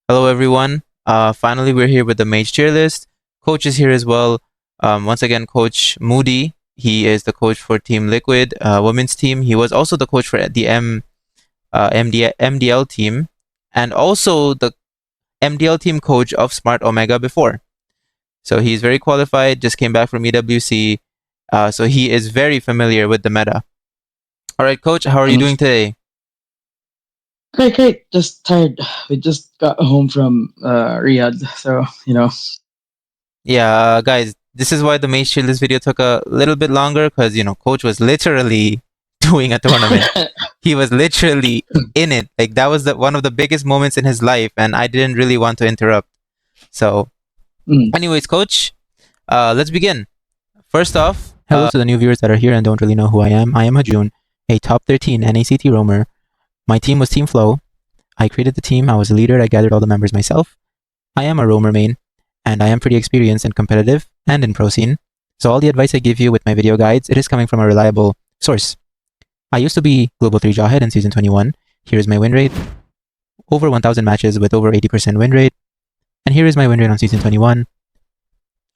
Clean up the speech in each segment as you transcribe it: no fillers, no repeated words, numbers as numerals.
Hello, everyone. Finally, we're here with the Mage Tierlist. Coach is here as well. Once again, Coach Moody. He is the coach for Team Liquid, women's team. He was also the coach for the MDL team, and also the MDL team coach of Smart Omega before. So he's very qualified. Just came back from EWC. So he is very familiar with the meta. All right, Coach. How are you doing today? Great. Just tired. We just got home from Riyadh, so Yeah, guys, this is why the Mage Tierlist video took a little bit longer because Coach was literally doing a tournament. He was literally in it. Like that was one of the biggest moments in his life, and I didn't really want to interrupt. So, Mm. anyways, Coach, let's begin. First off, hello to the new viewers that are here and don't really know who I am. I am Hajun, a top 13 NACT roamer. My team was Team Flow. I created the team. I was the leader. I gathered all the members myself. I am a roamer main, and I am pretty experienced and competitive and in pro scene. So all the advice I give you with my video guides, it is coming from a reliable source. I used to be Global 3 Jawhead in Season 21. Here is my win rate. Over 1,000 matches with over 80% win rate. And here is my win rate on Season 21.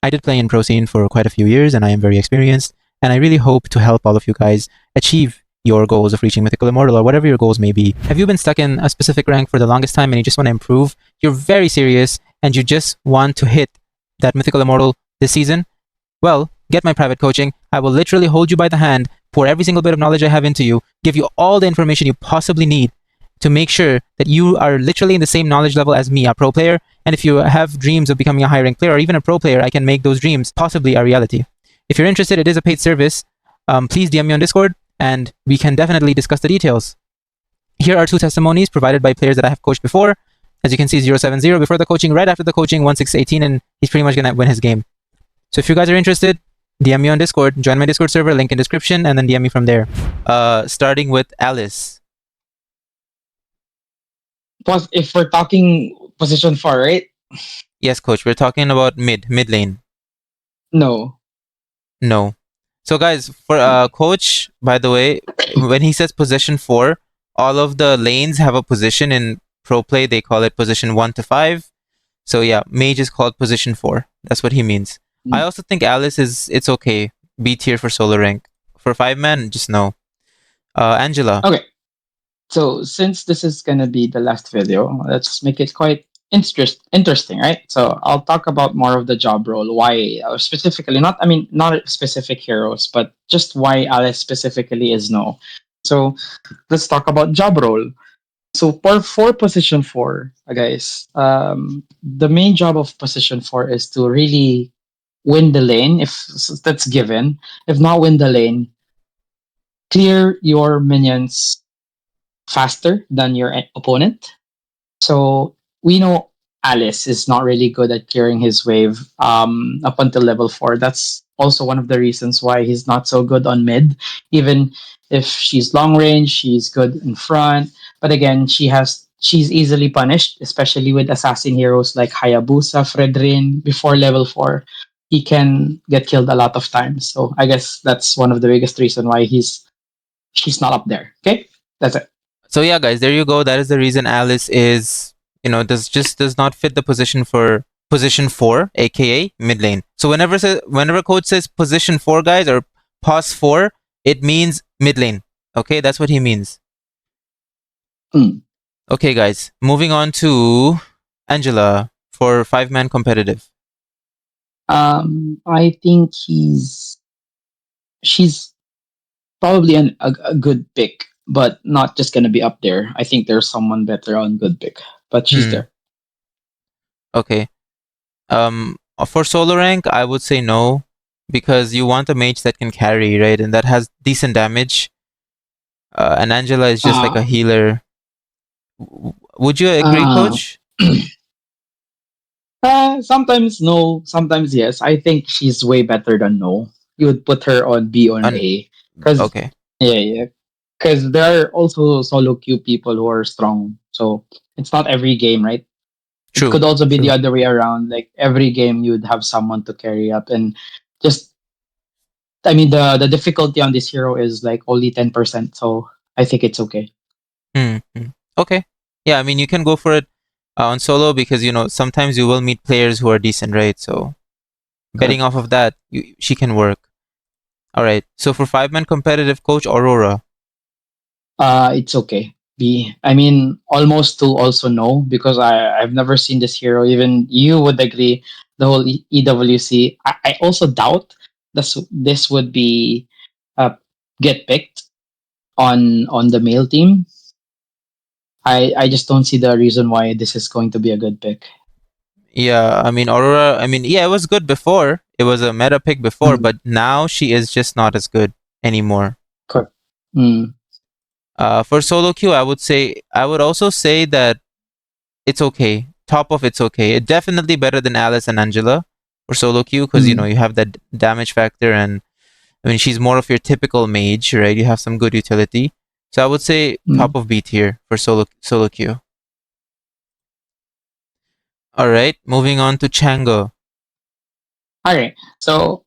I did play in pro scene for quite a few years, and I am very experienced. And I really hope to help all of you guys achieve your goals of reaching Mythical Immortal or whatever your goals may be. Have you been stuck in a specific rank for the longest time and you just want to improve? You're very serious and you just want to hit that Mythical Immortal this season? Well, get my private coaching. I will literally hold you by the hand, pour every single bit of knowledge I have into you, give you all the information you possibly need to make sure that you are literally in the same knowledge level as me, a pro player. And if you have dreams of becoming a high rank player or even a pro player, I can make those dreams possibly a reality. If you're interested, it is a paid service. Please DM me on Discord and we can definitely discuss the details. Here are 2 testimonies provided by players that I have coached before. As you can see, 070 before the coaching, right after the coaching, 1618, and he's pretty much going to win his game. So if you guys are interested, DM me on Discord, join my Discord server, link in description, and then DM me from there. Starting with Alice. Plus, if we're talking position 4, right? Yes, coach, we're talking about mid lane. No. No. So guys, for coach, by the way, when he says position 4, all of the lanes have a position in pro play. They call it position 1 to 5. So yeah, mage is called position 4. That's what he means. I also think Alice it's okay. B tier for solo rank. For 5-man, just no. Angela. Okay. So since this is gonna be the last video, let's make it quite interesting, right? So I'll talk about more of the job role, why specifically, not specific heroes, but just why Alice specifically is no. So let's talk about job role. So for position 4, guys, the main job of position 4 is to really win the lane, if that's given. If not win the lane, clear your minions faster than your opponent. So we know Alice is not really good at clearing his wave up until level 4. That's also one of the reasons why he's not so good on mid. Even if she's long range, she's good in front. But again, she's easily punished, especially with assassin heroes like Hayabusa, Fredrin. Before level 4, he can get killed a lot of times. So I guess that's one of the biggest reason why she's not up there. Okay, that's it. So yeah, guys, there you go. That is the reason Alice is, does not fit the position for position 4, aka mid lane. So whenever coach says position 4, guys, or pos 4, it means mid lane. Okay, that's what he means. Okay, guys, moving on to Angela for 5-man competitive. I think she's probably a good pick, but not just gonna be up there. I think there's someone better on good pick, but she's there. Okay. For solo rank, I would say no, because you want a mage that can carry, right, and that has decent damage. And Angela is just like a healer. Would you agree, coach? Sometimes no, sometimes yes. I think she's way better than no. You would put her on B or A. Okay. Yeah. Because there are also solo queue people who are strong. So it's not every game, right? True. It could also be the other way around. Like every game you'd have someone to carry up, and just the difficulty on this hero is like only 10%. So I think it's okay. Okay. Yeah, I mean you can go for it. on solo because sometimes you will meet players who are decent, right? So betting Correct. off of that, she can work. All right. So for 5-man competitive, coach Aurora. It's okay. I mean, almost to also no, because I've never seen this hero. Even you would agree. The whole EWC. I also doubt this would be uh, get picked on the male team. I just don't see the reason why this is going to be a good pick. Yeah, I mean Aurora. I mean, yeah, it was good before. It was a meta pick before, Mm, but now she is just not as good anymore. correct. Mm, For solo queue, I would also say that it's okay. Top of it's okay. It's definitely better than Alice and Angela for solo queue because mm, you have that damage factor, and I mean she's more of your typical mage, right? You have some good utility. So I would say mm. top of B tier for solo queue. All right, moving on to Chango. All right. So,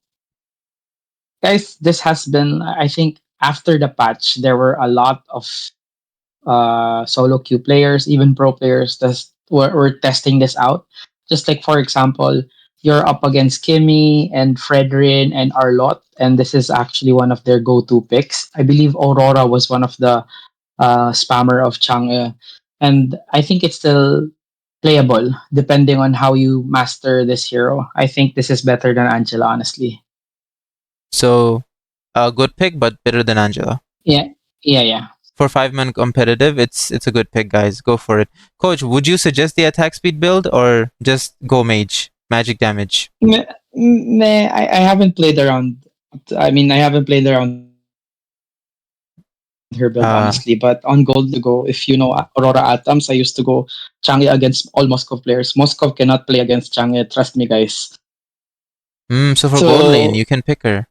guys, this has been. I think after the patch, there were a lot of solo queue players, even pro players that were testing this out. Just like, for example, you're up against Kimmy and Fredrin and Arlott, and this is actually one of their go-to picks. I believe Aurora was one of the spammer of Chang'e, and I think it's still playable depending on how you master this hero. I think this is better than Angela, honestly. So a good pick, but better than Angela. Yeah, yeah. For 5-man competitive, it's a good pick, guys. Go for it. Coach, would you suggest the attack speed build or just go mage, magic damage? Meh, I haven't played around. I mean, I haven't played around her build honestly, but on gold, I used to go if you know Aurora Atoms. I used to go Changi against all Moscow players. Moscow cannot play against Changi. Trust me, guys. So for gold lane, So you can pick her.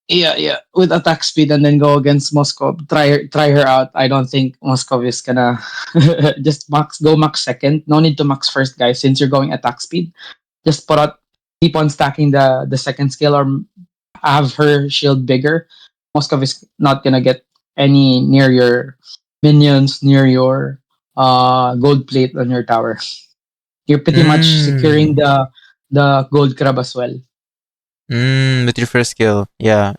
yeah, with attack speed and then go against Moscow. Try her out. I don't think Moscow is gonna just max second. No need to max first, guys. Since you're going attack speed, just keep on stacking the second skill or have her shield bigger. Moscow is not gonna get any near your minions, near your gold plate on your tower. You're pretty much securing Mm. the gold crab as well. With your first skill. Yeah,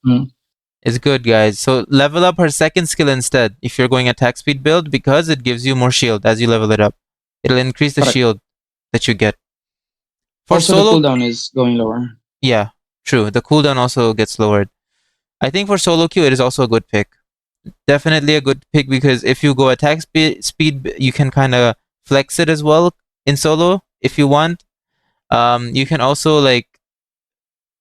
Mm, it's good, guys. So level up her second skill instead if you're going attack speed build because it gives you more shield as you level it up. It'll increase the correct. shield that you get. For Also, the solo, cooldown is going lower. yeah, true. The cooldown also gets lowered. I think for solo queue, it is also a good pick. Definitely a good pick because if you go attack speed, you can kind of flex it as well in solo if you want. You can also like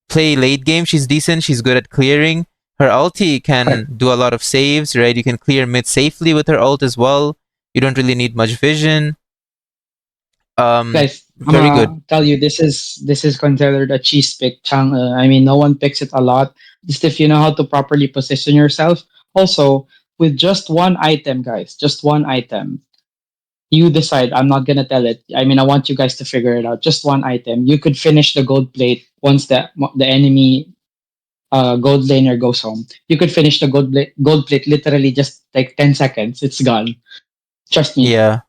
play late game. She's decent. She's good at clearing. Her ulti can Correct. do a lot of saves, right? You can clear mid safely with her ult as well. You don't really need much vision. Guys, I'm Very good. gonna tell you this is considered a cheese pick. I mean, no one picks it a lot. Just if you know how to properly position yourself. Also, with just one item, guys, just one item, you decide. I'm not gonna tell it. I mean, I want you guys to figure it out. Just one item. You could finish the gold plate once the enemy gold laner goes home. You could finish the gold plate literally just like 10 seconds. It's gone. Trust me. Yeah.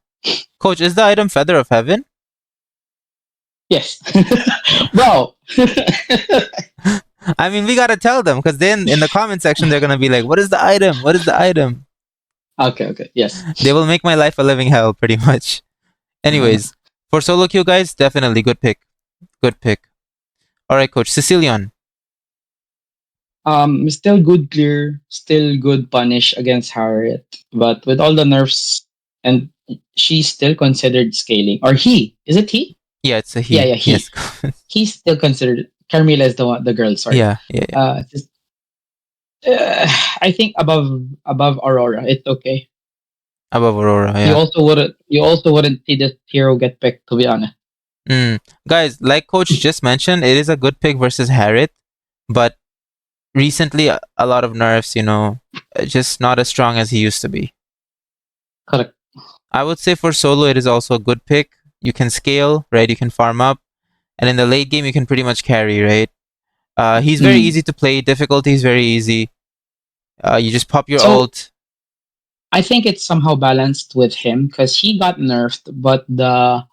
Coach, is the item Feather of Heaven? Yes, bro. I mean, we gotta tell them because then in the comment section they're gonna be like, "What is the item? What is the item?" Okay. Yes. They will make my life a living hell, pretty much. Anyways, for solo queue guys, definitely good pick. Good pick. All right, Coach Sicilian. Still good clear, still good punish against Harriet, but with all the nerfs, and she's still considered scaling. Or he? Is it he? Yeah, it's a Yeah, he. yeah, Yes. he's still considered. Carmilla is the girl. Sorry. Yeah. Just, I think above Aurora, it's okay. Above Aurora, You yeah. also wouldn't see this hero get picked, to be honest. Guys, like Coach just mentioned, it is a good pick versus Harriet, but recently a lot of nerfs, just not as strong as he used to be. Correct. I would say for solo, it is also a good pick. You can scale, right? You can farm up, and in the late game, you can pretty much carry, right? He's very Mm. easy to play. Difficulty is very easy. You just pop your So ult. I think it's somehow balanced with him because he got nerfed, but the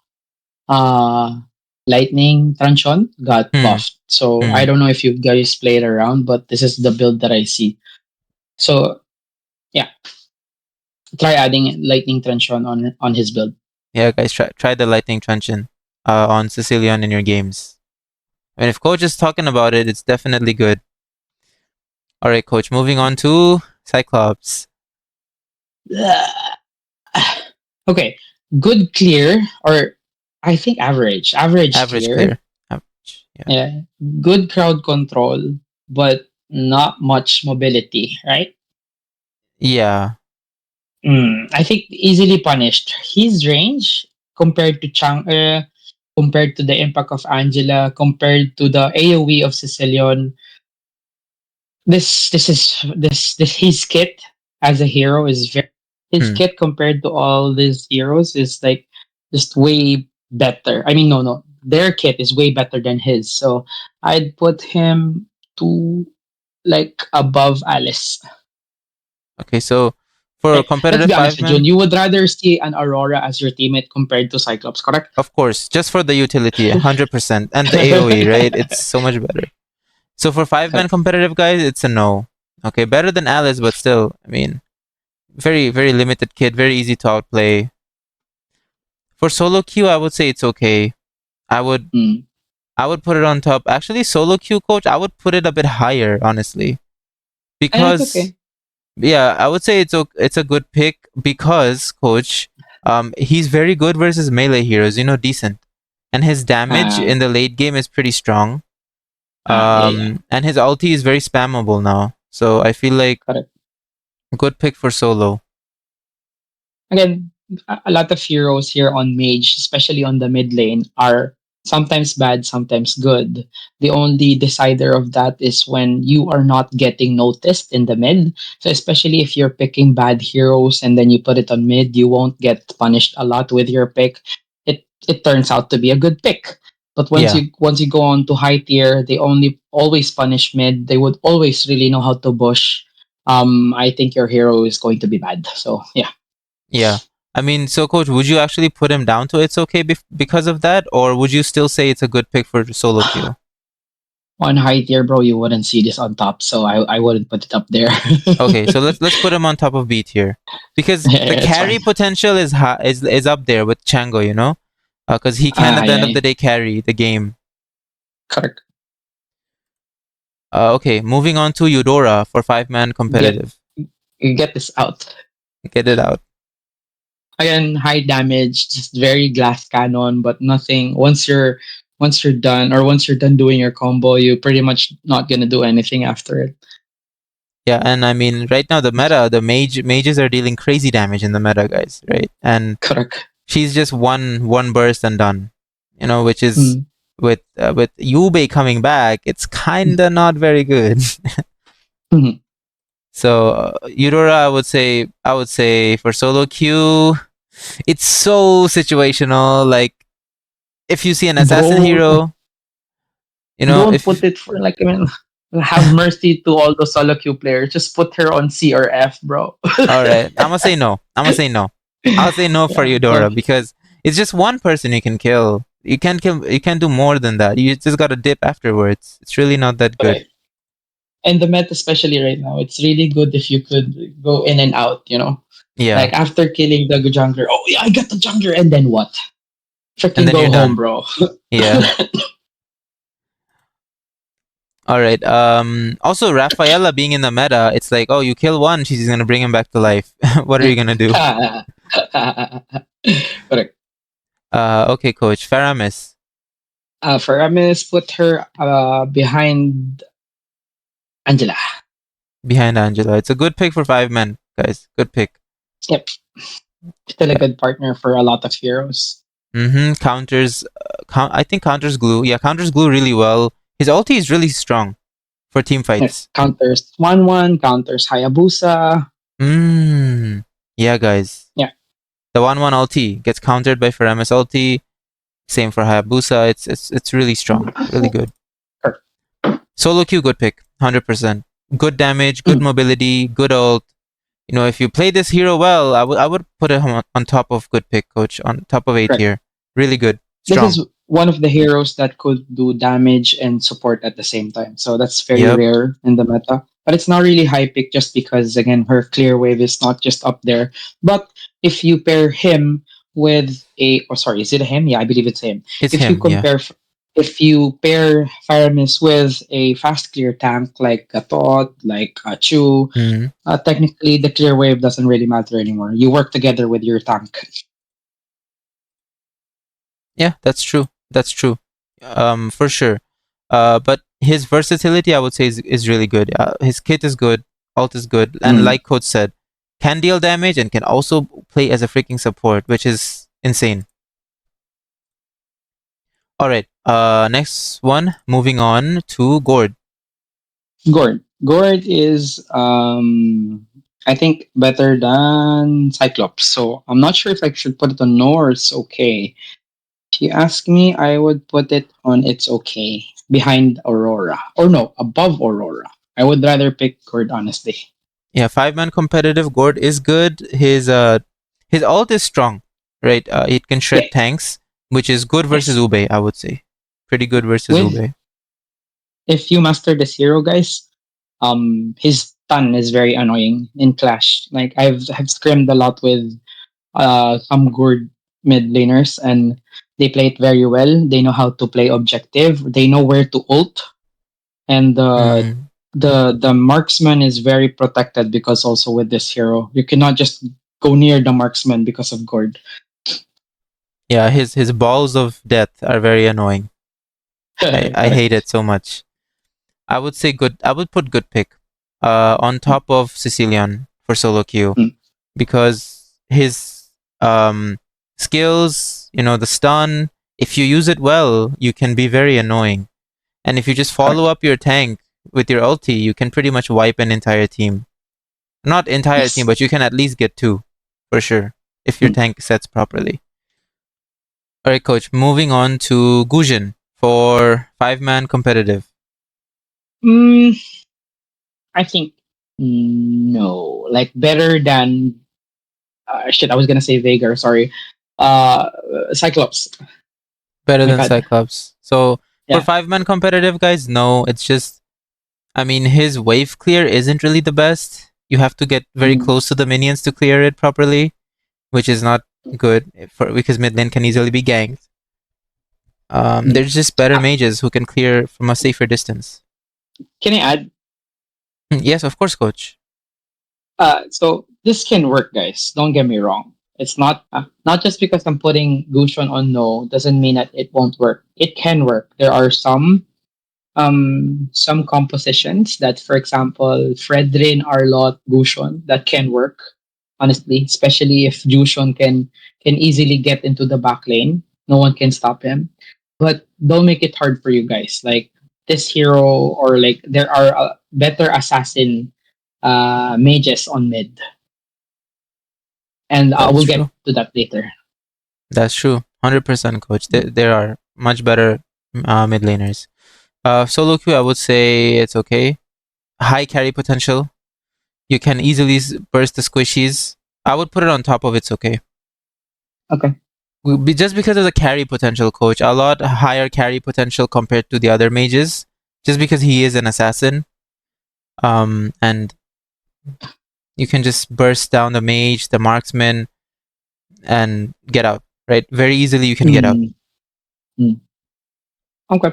uh lightning tranchon got Hmm. buffed. So I Hmm. don't know if you guys played around, but this is the build that I see. So yeah, try adding lightning tranchon on his build. Yeah, guys, try the lightning truncheon on Sicilian in your games. And if coach is talking about it, it's definitely good. All right, coach. Moving on to Cyclops. Okay, good clear, or I think average. Average Average clear. clear. Average. Yeah. Yeah, good crowd control, but not much mobility, right? Yeah. I think easily punished. His range compared to compared to the impact of Angela, compared to the AoE of Sicilian, this his kit as a hero is very his Hmm. kit compared to all these heroes is like just way better. I mean, no, their kit is way better than his. So I'd put him to like above Alice. Okay, so for Let's competitive be honest, five Jun. man, You would rather see an Aurora as your teammate compared to Cyclops, correct? of course, just for the utility, 100%, and the AOE, right? It's so much better. So for five man Correct. competitive guys, it's a no. Okay, better than Alice, but still, I mean, very very limited kit, very easy to outplay. For solo queue, I would say it's okay. I would Mm. I would put it on top. Actually, solo queue coach, I would put it a bit higher, honestly, And it's because okay. yeah, I would say it's a good pick because coach, he's very good versus melee heroes. You know, decent, and his damage Uh, in the late game is pretty strong. yeah. And his ulti is very spammable now. So I feel like Correct. good pick for solo. Again, a lot of heroes here on Mage, especially on the mid lane, are sometimes bad, sometimes good. The only decider of that is when you are not getting noticed in the mid. So especially if you're picking bad heroes and then you put it on mid, you won't get punished a lot with your pick. It turns out to be a good pick. But Yeah, once you go on to high tier, they only always punish mid. They would always really know how to bush. I think your hero is going to be bad. So yeah. yeah. I mean, so coach, would you actually put him down to it's okay because of that, or would you still say it's a good pick for solo queue? On high tier, bro, you wouldn't see this on top, so I wouldn't put it up there. Okay, so let's put him on top of B tier because the It's carry fine. potential is high, is up there with Chango, you know, because he can at the end Yeah, of the day carry the game. correct. Okay, moving on to Eudora for five man Get competitive. get this out. Get it out. Again, high damage, just very glass cannon, but nothing. Once you're done, or once you're done doing your combo, you're pretty much not gonna do anything after it. Yeah, and I mean, right now the meta, the mages are dealing crazy damage in the meta, guys, right? And Correct. she's just one burst and done, you know, which is Mm. with Yubei coming back, it's kinda not very good. Mhm. So Eudora, I would say for solo queue, it's so situational. Like if you see an assassin Bro, hero, you know, don't if put it for like, I mean, have mercy to all the solo queue players. Just put her on C or F, bro. all right, I'm gonna say no. I'm gonna say no. I'll say no for Yeah. Eudora So because it's just one person you can kill. You can't kill. You can't do more than that. You just gotta dip afterwards. It's really not that good. right. And the Met, especially right now, it's really good if you could go in and out, Yeah, Like after killing the jungler, oh yeah, I got the jungler, and then what? and Freaking then you're go home, done. bro. Yeah. All right. Also, Rafaela being in the meta, it's like, oh, you kill one, she's gonna bring him back to life. What are you gonna do? Correct. Okay, coach. Faramis Faramis put her behind Angela. behind Angela. It's a good pick for five men, guys. Good pick. Yep. Still a Yeah. good partner for a lot of heroes. Counters. I think counters glue. Yeah, counters glue really well. His ulti is really strong for team Yep. fights. Counters 1-1, counters Hayabusa. Mm. Yeah, guys. Yeah. The 1-1 ulti gets countered by Faramis ulti. Same for Hayabusa. It's really strong. Really good. Correct. Solo queue, good pick. 100%. Good damage, good Mm. mobility, good ult. you know, if you play this hero well, I would put him on top of good pick, coach, on top of A Correct. tier. Really good, This strong. is one of the heroes that could do damage and support at the same time. So that's very Yep. rare in the meta. But it's not really high pick just because again her clear wave is not just up there. But if you pair him with a sorry, is it a him? Yeah, I believe it's him. It's If you him, yeah. compare if you pair Faramis with a fast clear tank like a Tot, like a Chu, Mhm. technically the clear wave doesn't really matter anymore. You work together with your tank. Yeah, that's true. That's true. For sure. But his versatility, I would say, is really good. His kit is good, ult is good, and Mm. like Coach said, can deal damage and can also play as a freaking support, which is insane. All right. Next one. Moving on to Gord. Gord. Gord is I think better than Cyclops. So I'm not sure if I should put it on no or it's okay. If you ask me, I would put it on it's okay. Behind Aurora. Or no, above Aurora. I would rather pick Gord honestly. Yeah, 5-man competitive. Gord is good. His ult is strong, right? It can Yeah. shred tanks, which is good versus Yes. Ube, I would say. Pretty good versus With Ube. if you master this hero, guys, his stun is very annoying in Clash. Like I've scrimmed a lot with some good mid laners and they play it very well. They know how to play objective. They know where to ult, and Mm. the marksman is very protected because also with this hero you cannot just go near the marksman because of Gord. Yeah, his balls of death are very annoying. I hate Correct. it so much. I would say good. I would put good pick. On top of Sicilian for solo queue Mm, because his skills, you know, the stun. If you use it well, you can be very annoying. And if you just follow correct. up your tank with your ulti, you can pretty much wipe an entire team. Not entire team, Yes. but you can at least get two for sure if your Mm. tank sets properly. All right, coach. Moving on to Gusion for 5-man competitive. Mm, I think no. Like better than shit. I was gonna say Veigar. Sorry. Uh, Cyclops. Better My than bad. Cyclops. So for Yeah. 5-man competitive, guys, no. It's just, I mean, his wave clear isn't really the best. You have to get very Mm, close to the minions to clear it properly, which is not good for because mid lane can easily be ganked. mm. There's just better mages who can clear from a safer distance. Can I add? Yes, of course, coach. So this can work, guys. Don't get me wrong. It's not just because I'm putting Gusion on no doesn't mean that it won't work. It can work. There are some compositions that, for example, Fredrin, Arlot, Gusion that can work. Honestly, especially if Gusion can easily get into the back lane, no one can stop him. But don't make it hard for you guys. Like this hero, or like there are better assassin mages on mid, and I That's will get true. to that later. That's true. 100%, coach. There are much better mid laners. Solo queue, I would say it's okay. High carry potential. You can easily burst the squishies. I would put it on top of it's okay. Okay. Just because of the carry potential, coach. A lot higher carry potential compared to the other mages. Just because he is an assassin. And you can just burst down the mage, the marksman, and get out. Right? Very easily you can get out. Mm, mm. Okay.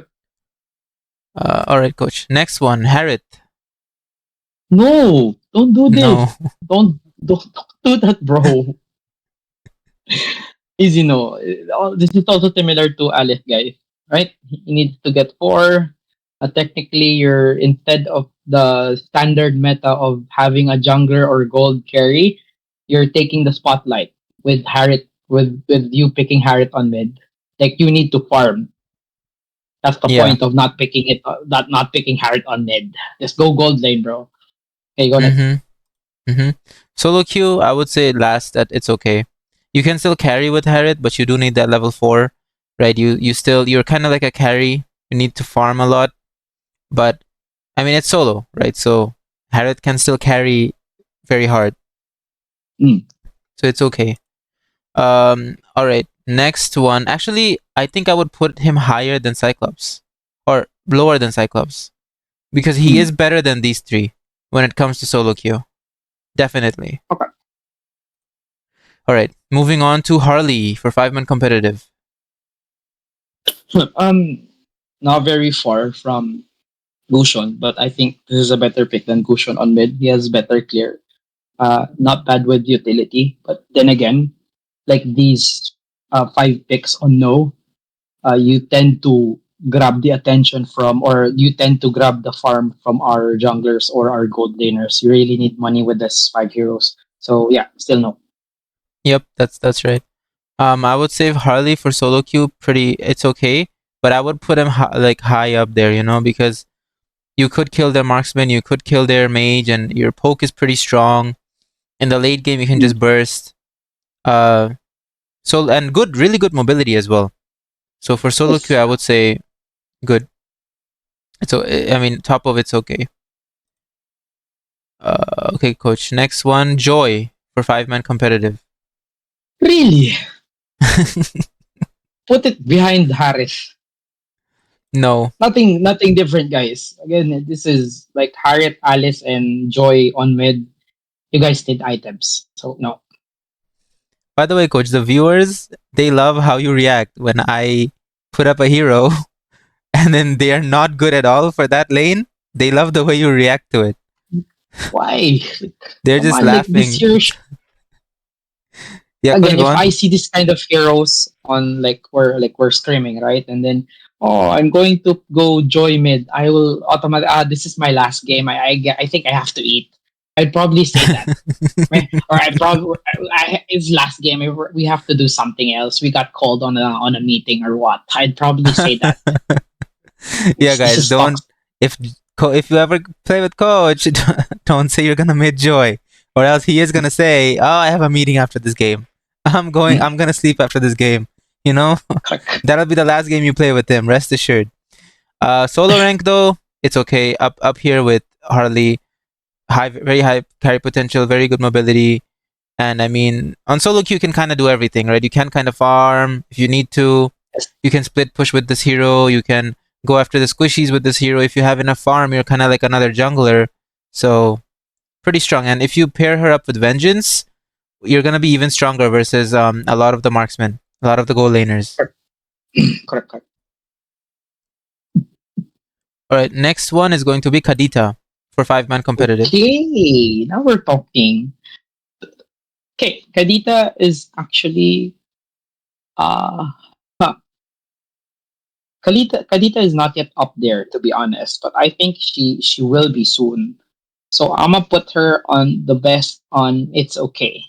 All right, coach. Next one, Harriet. No, don't do this. No. Don't do that, bro. Easy no. This is also similar to Alice, guys. Right? He needs to get four. Technically, you're instead of the standard meta of having a jungler or gold carry, you're taking the spotlight with Harriet, with you picking Harriet on mid. Like you need to farm. That's the Yeah. point of not picking it. Not picking Harriet on mid. Just go gold lane, bro. Okay, go next. Mm-hmm. Mm-hmm. Solo queue, I would say last that it's okay. You can still carry with Harriet, but you do need that level 4, right? You're kind of like a carry. You need to farm a lot, but I mean it's solo, right? So Harriet can still carry very hard. So it's okay. All right. Next one. Actually, I think I would put him higher than Cyclops, or lower than Cyclops, because he is better than these three when it comes to solo queue. Definitely. Okay. All right. Moving on to Harley for 5-man competitive. Not very far from Gusion, but I think this is a better pick than Gusion on mid. He has better clear. Not bad with utility, but then again, like these 5 picks on no, you tend to grab the attention from, or you tend to grab the farm from our junglers or our gold laners. You really need money with this 5 heroes. So yeah, still no. Yep, that's right. I would save Harley for solo queue. It's okay, but I would put him high up there, because you could kill their marksman, you could kill their mage, and your poke is pretty strong. In the late game, you can just burst. And really good mobility as well. So for solo queue, I would say good. So I mean, top of it's okay. Okay, coach. Next one, Joy for 5-man competitive. Really? Put it behind Harris. No. Nothing different, guys. Again, this is like Harriet, Alice, and Joy on mid. You guys need items. So no. By the way, coach, the viewers, they love how you react when I put up a hero and then they are not good at all for that lane. They love the way you react to it. Why? They're just laughing. This year, yeah, again, coach, if I see this kind of heroes on we're screaming, right? And then I'm going to go Joy mid. I will automatically this is my last game. I think I have to eat. I'd probably say that. Right? Or it's last game. We have to do something else. We got called on a meeting or what. I'd probably say that. Yeah, guys, don't if you ever play with coach, don't say you're gonna mid Joy, or else he is gonna say, "Oh, I have a meeting after this game. I'm gonna sleep after this game." That'll be the last game you play with him. Rest assured. Solo rank though, it's okay. Up here with Harley, very high carry potential, very good mobility, and I mean on solo queue you can kind of do everything, right? You can kind of farm if you need to. You can split push with this hero. You can go after the squishies with this hero. If you have enough farm, you're kind of like another jungler. So pretty strong. And if you pair her up with Vengeance, you're gonna be even stronger versus a lot of the marksmen, a lot of the goal laners. Correct. All right, next one is going to be Kadita for 5-man competitive. Okay, now we're talking. Okay, Kadita is actually Kadita is not yet up there, to be honest, but I think she will be soon. So I'm gonna put her on the best on It's Okay.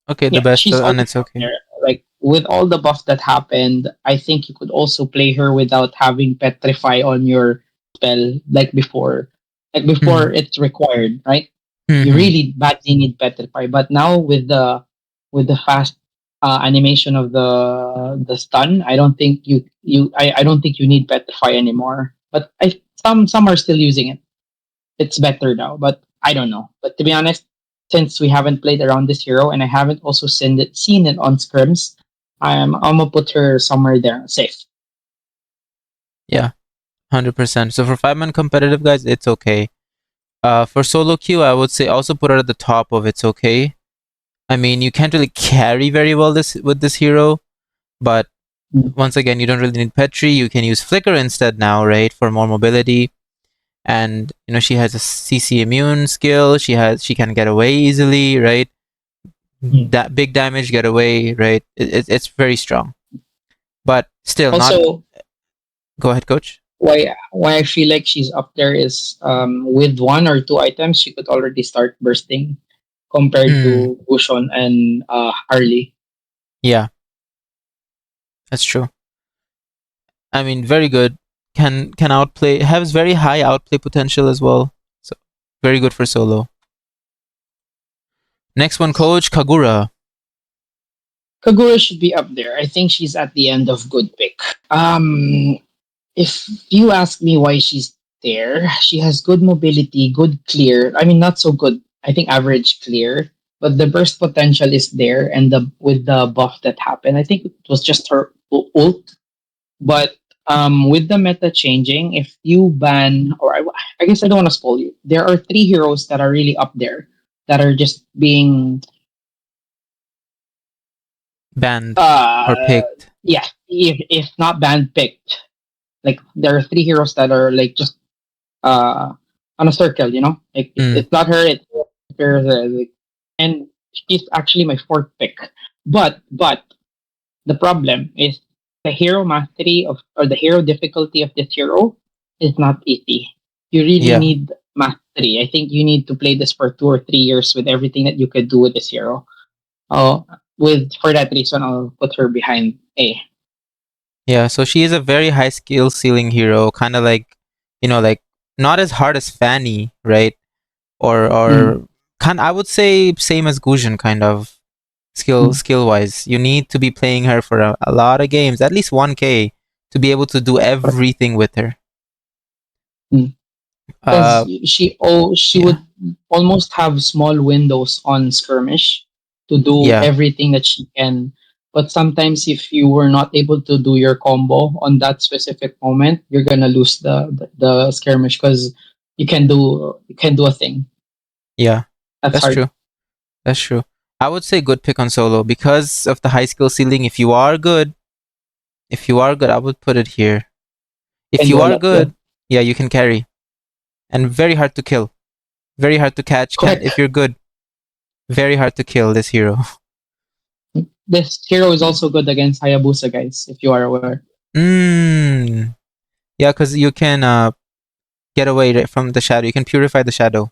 Okay, the best she's on It's Okay. there. Like with all the buff that happened, I think you could also play her without having Petrify on your spell like before. Like before it's required, right? You really badly need Petrify. But now with the fast animation of the stun, I don't think I don't think you need Petrify anymore. But some are still using it. It's better now, but I don't know. But to be honest, since we haven't played around this hero and I haven't also seen it on scrims, I'm gonna put her somewhere there safe. Yeah, 100%. So for 5-man competitive, guys, it's okay. For solo queue, I would say also put her at the top of It's Okay. I mean, you can't really carry very well with this hero, but once again, you don't really need Petri. You can use Flicker instead now, right, for more mobility. And she has a CC immune skill. She can get away easily, right? That big damage, get away, right? It's very strong, but still also, not. Go ahead, coach. Why I feel like she's up there is with 1 or 2 items she could already start bursting compared to Gusion and Harley. Yeah, that's true. I mean, very good. Can outplay. Has very high outplay potential as well. So very good for solo. Next one, coach Kagura. Kagura should be up there. I think she's at the end of good pick. If you ask me why she's there, she has good mobility, good clear. I mean, not so good I think average clear, but the burst potential is there, and the with the buff that happened, I think it was just her ult. But with the meta changing, if you ban, or I guess I don't want to spoil you. There are three heroes that are really up there that are just being Banned or uh picked. yeah, if not banned, picked. Like there are three heroes that are like just uh on a circle, like Mm. it's not her, it's her, like, and she's actually my fourth pick. But the problem is the hero mastery of, or the hero difficulty of this hero is not easy. You really Yeah. need mastery. I think you need to play this for 2 or 3 years with everything that you could do with this hero. Oh, with for that reason, I'll put her behind A. Yeah, so she is a very high skill ceiling hero, kind of like, like not as hard as Fanny, right? Or Mm, kind I would say same as Gusion kind of mm, skill wise. You need to be playing her for a lot of games, at least 1K, to be able to do everything with her. mm. Uh Because she yeah. would almost have small windows on skirmish to do Yeah. everything that she can. But sometimes if you were not able to do your combo on that specific moment, you're gonna lose the skirmish because you can do a thing. Yeah. That's That's hard. true. That's true. I would say good pick on solo because of the high skill ceiling. If you are good, I would put it here. If Can you do a are lot. Yeah. good, yeah, you can carry. And very hard to kill. Very hard to catch. Can Correct. if you're good, very hard to kill this hero. This hero is also good against Hayabusa, guys, if you are aware. Mm. Yeah, because you can get away from the shadow. You can purify the shadow.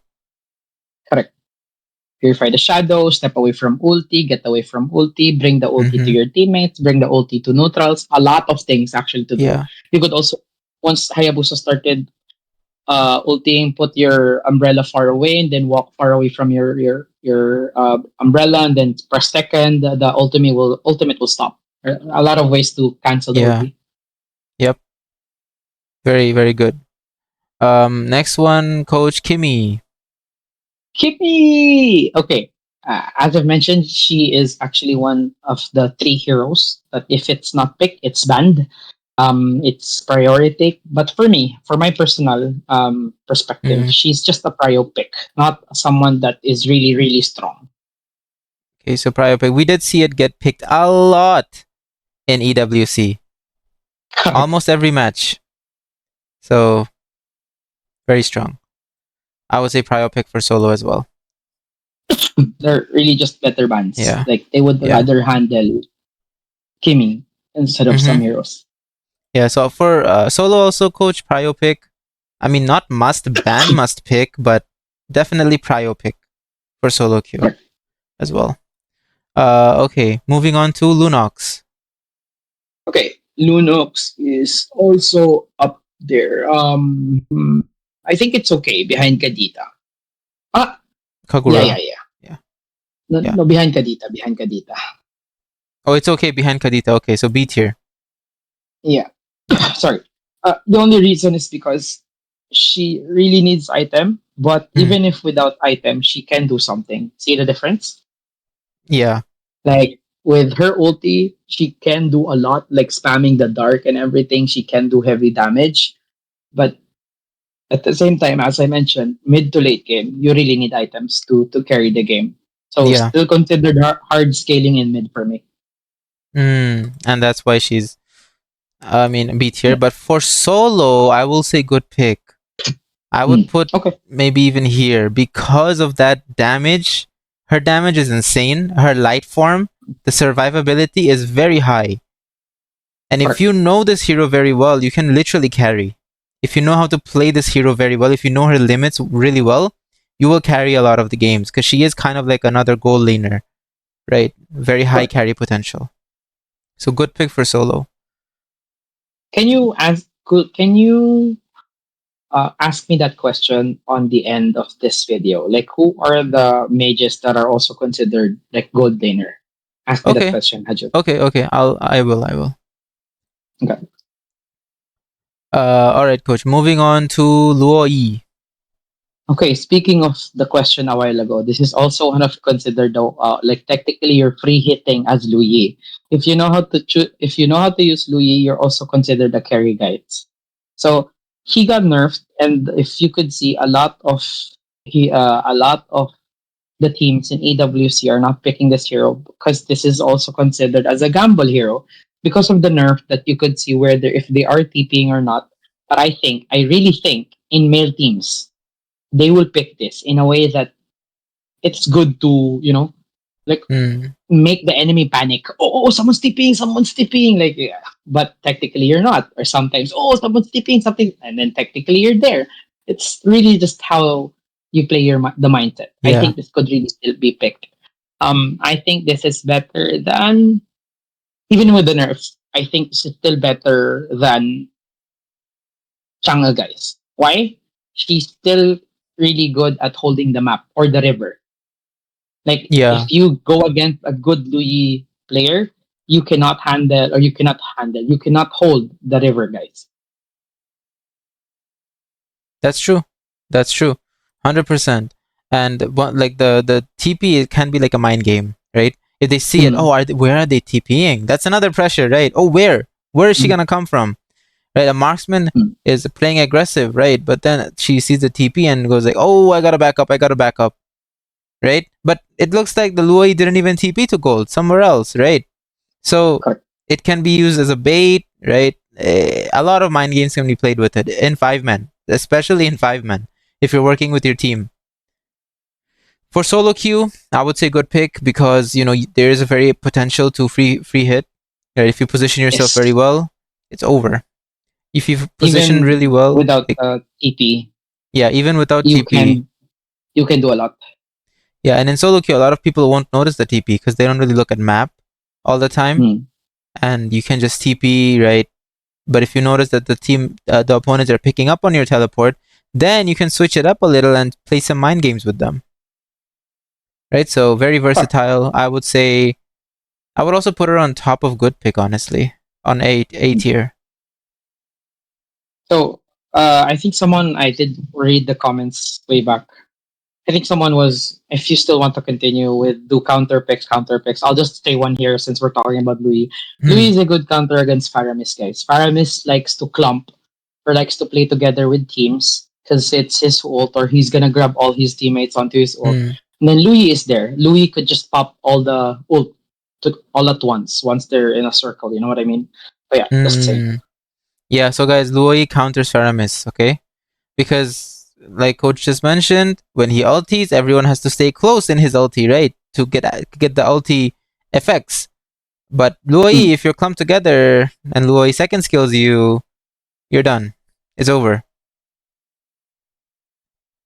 Correct. Purify the shadow, step away from ulti, get away from ulti, bring the ulti to Mm-hmm. your teammates, bring the ulti to neutrals. A lot of things actually to do. Yeah. You could also, once Hayabusa started ulting, put your umbrella far away and then walk far away from your umbrella and then press second. The ultimate will stop. A lot of ways to cancel the Yeah. ulti. Yep. Very, very good. Next one, Coach Kimmy. Kippy! Okay. As I've mentioned, she is actually one of the three heroes that if it's not picked, it's banned. It's priority. But for me, for my personal perspective, Mm. she's just a prio pick, not someone that is really, really strong. Okay, so prior pick. We did see it get picked a lot in EWC. Almost every match. So very strong. I would say prior pick for solo as well. They're really just better bans. Yeah. Like they would Yeah. rather handle Kimmy instead of some Mm-hmm. heroes. Yeah, so for solo also, Coach, prio pick. I mean, not must ban, must pick, but definitely prio pick for solo queue Correct. as well. Okay, moving on to Lunox. Okay, Lunox is also up there. I think it's okay behind Kadita. Ah, yeah, yeah, Kagura. yeah. Yeah, No, yeah. no, behind Kadita, behind Kadita. Oh, it's okay behind Kadita. Okay, so B tier. Yeah. Yeah. Sorry. The only reason is because she really needs item, but Mm. even if without item, she can do something. See the difference? Yeah. Like with her ulti, she can do a lot, like spamming the dark and everything. She can do heavy damage, but at the same time, as I mentioned, mid to late game, you really need items to carry the game. So Yeah. still considered hard scaling in mid for me. And that's why she's, I mean, B tier. Yeah. But for solo, I will say good pick. I would put Okay. maybe even here because of that damage. Her damage is insane. Her light form, the survivability is very high. And if Correct. you know this hero very well, you can literally carry. If you know how to play this hero very well, if you know her limits really well, you will carry a lot of the games because she is kind of like another goal laner, right? Very high Correct. carry potential. So good pick for solo. Can you ask me that question on the end of this video? Like, who are the mages that are also considered like gold laner? Ask me that Okay, question, Hajun. okay. I will. Okay. All right, coach. Moving on to Luo Yi. Okay, speaking of the question a while ago, this is also one of considered the like technically you're free hitting as Louis. If you know how to if you know how to use Louis, you're also considered a carry guides. So he got nerfed, and if you could see a lot of the teams in AWC are not picking this hero because this is also considered as a gamble hero because of the nerf that you could see whether if they are TPing or not. But I really think in male teams they will pick this in a way that it's good to like Mm. make the enemy panic. Oh, someone's tipping, someone's tipping. Like, yeah. But technically you're not. Or sometimes, oh, someone's tipping something, and then technically you're there. It's really just how you play the mindset. I Yeah. think this could really still be picked. I think this is better than even with the nerfs. I think this is still better than Chang'e guys. Why? She's still really good at holding the map or the river. Like Yeah. if you go against a good Louis player, you cannot hold the river, guys. That's true. That's true. 100%. And like the TP, it can be like a mind game, right? If they see it, Mm, oh, where are they TPing? That's another pressure, right? Oh, where? Where is she mm, gonna come from? Right? A marksman mm. is playing aggressive, right? But then she sees the TP and goes like, oh, I gotta back up. I gotta back up, right? But it looks like the Luoi didn't even TP to gold somewhere else, right? So Correct. it can be used as a bait, right? A lot of mind games can be played with it in 5 men, especially in 5 men if you're working with your team. For solo queue, I would say good pick because there is a very potential to free hit. Right? If you position yourself very Yes. well, it's over. If you position really Even well, without like, TP, yeah, even without you TP, can you can do a lot. yeah, and in solo queue, a lot of people won't notice the TP because they don't really look at map all the time, Mm. and you can just TP, right? But if you notice that the opponents are picking up on your teleport, then you can switch it up a little and play some mind games with them, right? So very Correct. versatile. I would say I would also put her on top of good pick, honestly, on A Mm. tier. So I think someone I did read the comments way back. I think someone was, if you still want to continue with do counter picks, I'll just say one here since we're talking about Louis. Louis Hmm. is a good counter against Faramis, guys. Faramis likes to clump or likes to play together with teams because it's his ult or he's gonna grab all his teammates onto his ult. Hmm. And then Louis is there. Louis could just pop all the ult all at once they're in a circle. You know what I mean? But yeah, just saying. Hmm. Yeah. So guys, Luoi counters Faramis, okay? Because like coach just mentioned, when he ultis, everyone has to stay close in his ulti, right? To get the ulti effects. But Mm. Luoi, if you're clumped together and Luoi second skills you, you're done. It's over.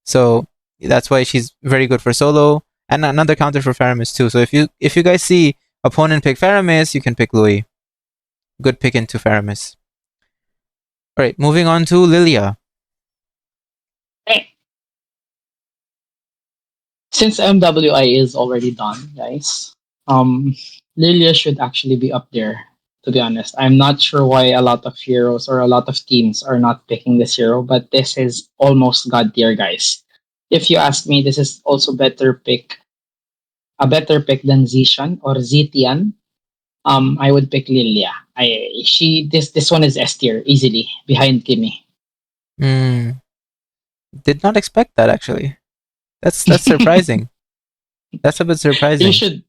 So that's why she's very good for solo and another counter for Faramis too. So if you guys see opponent pick Faramis, you can pick Louis. Good pick into Faramis. All right, moving on to Lilia. Since MWI is already done, guys, Lilia should actually be up there. To be honest, I'm not sure why a lot of heroes or a lot of teams are not picking this hero, but this is almost god tier, guys. If you ask me, this is also a better pick than Zishan or Zitian. I would pick Lilia. This one is S tier easily behind Kimi. Hmm, did not expect that actually. That's surprising. That's a bit You surprising. should.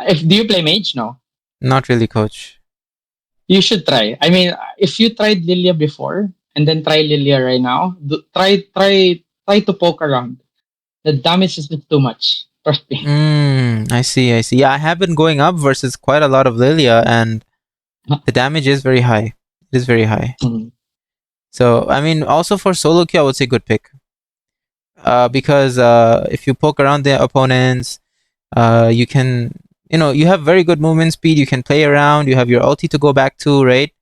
If do you play Mage? No. Not really, coach. You should try. I mean, if you tried Lilia before and then try Lilia right now, try to poke around. The damage is just too much. Trust me. I see, I see. Yeah, I have been going up versus quite a lot of Lilia, and the damage is very high. It is very high. Mm. So I mean, also for solo queue, I would say good pick. Because if you poke around the opponents, you can, you have very good movement speed. You can play around. You have your ulti to go back to, right?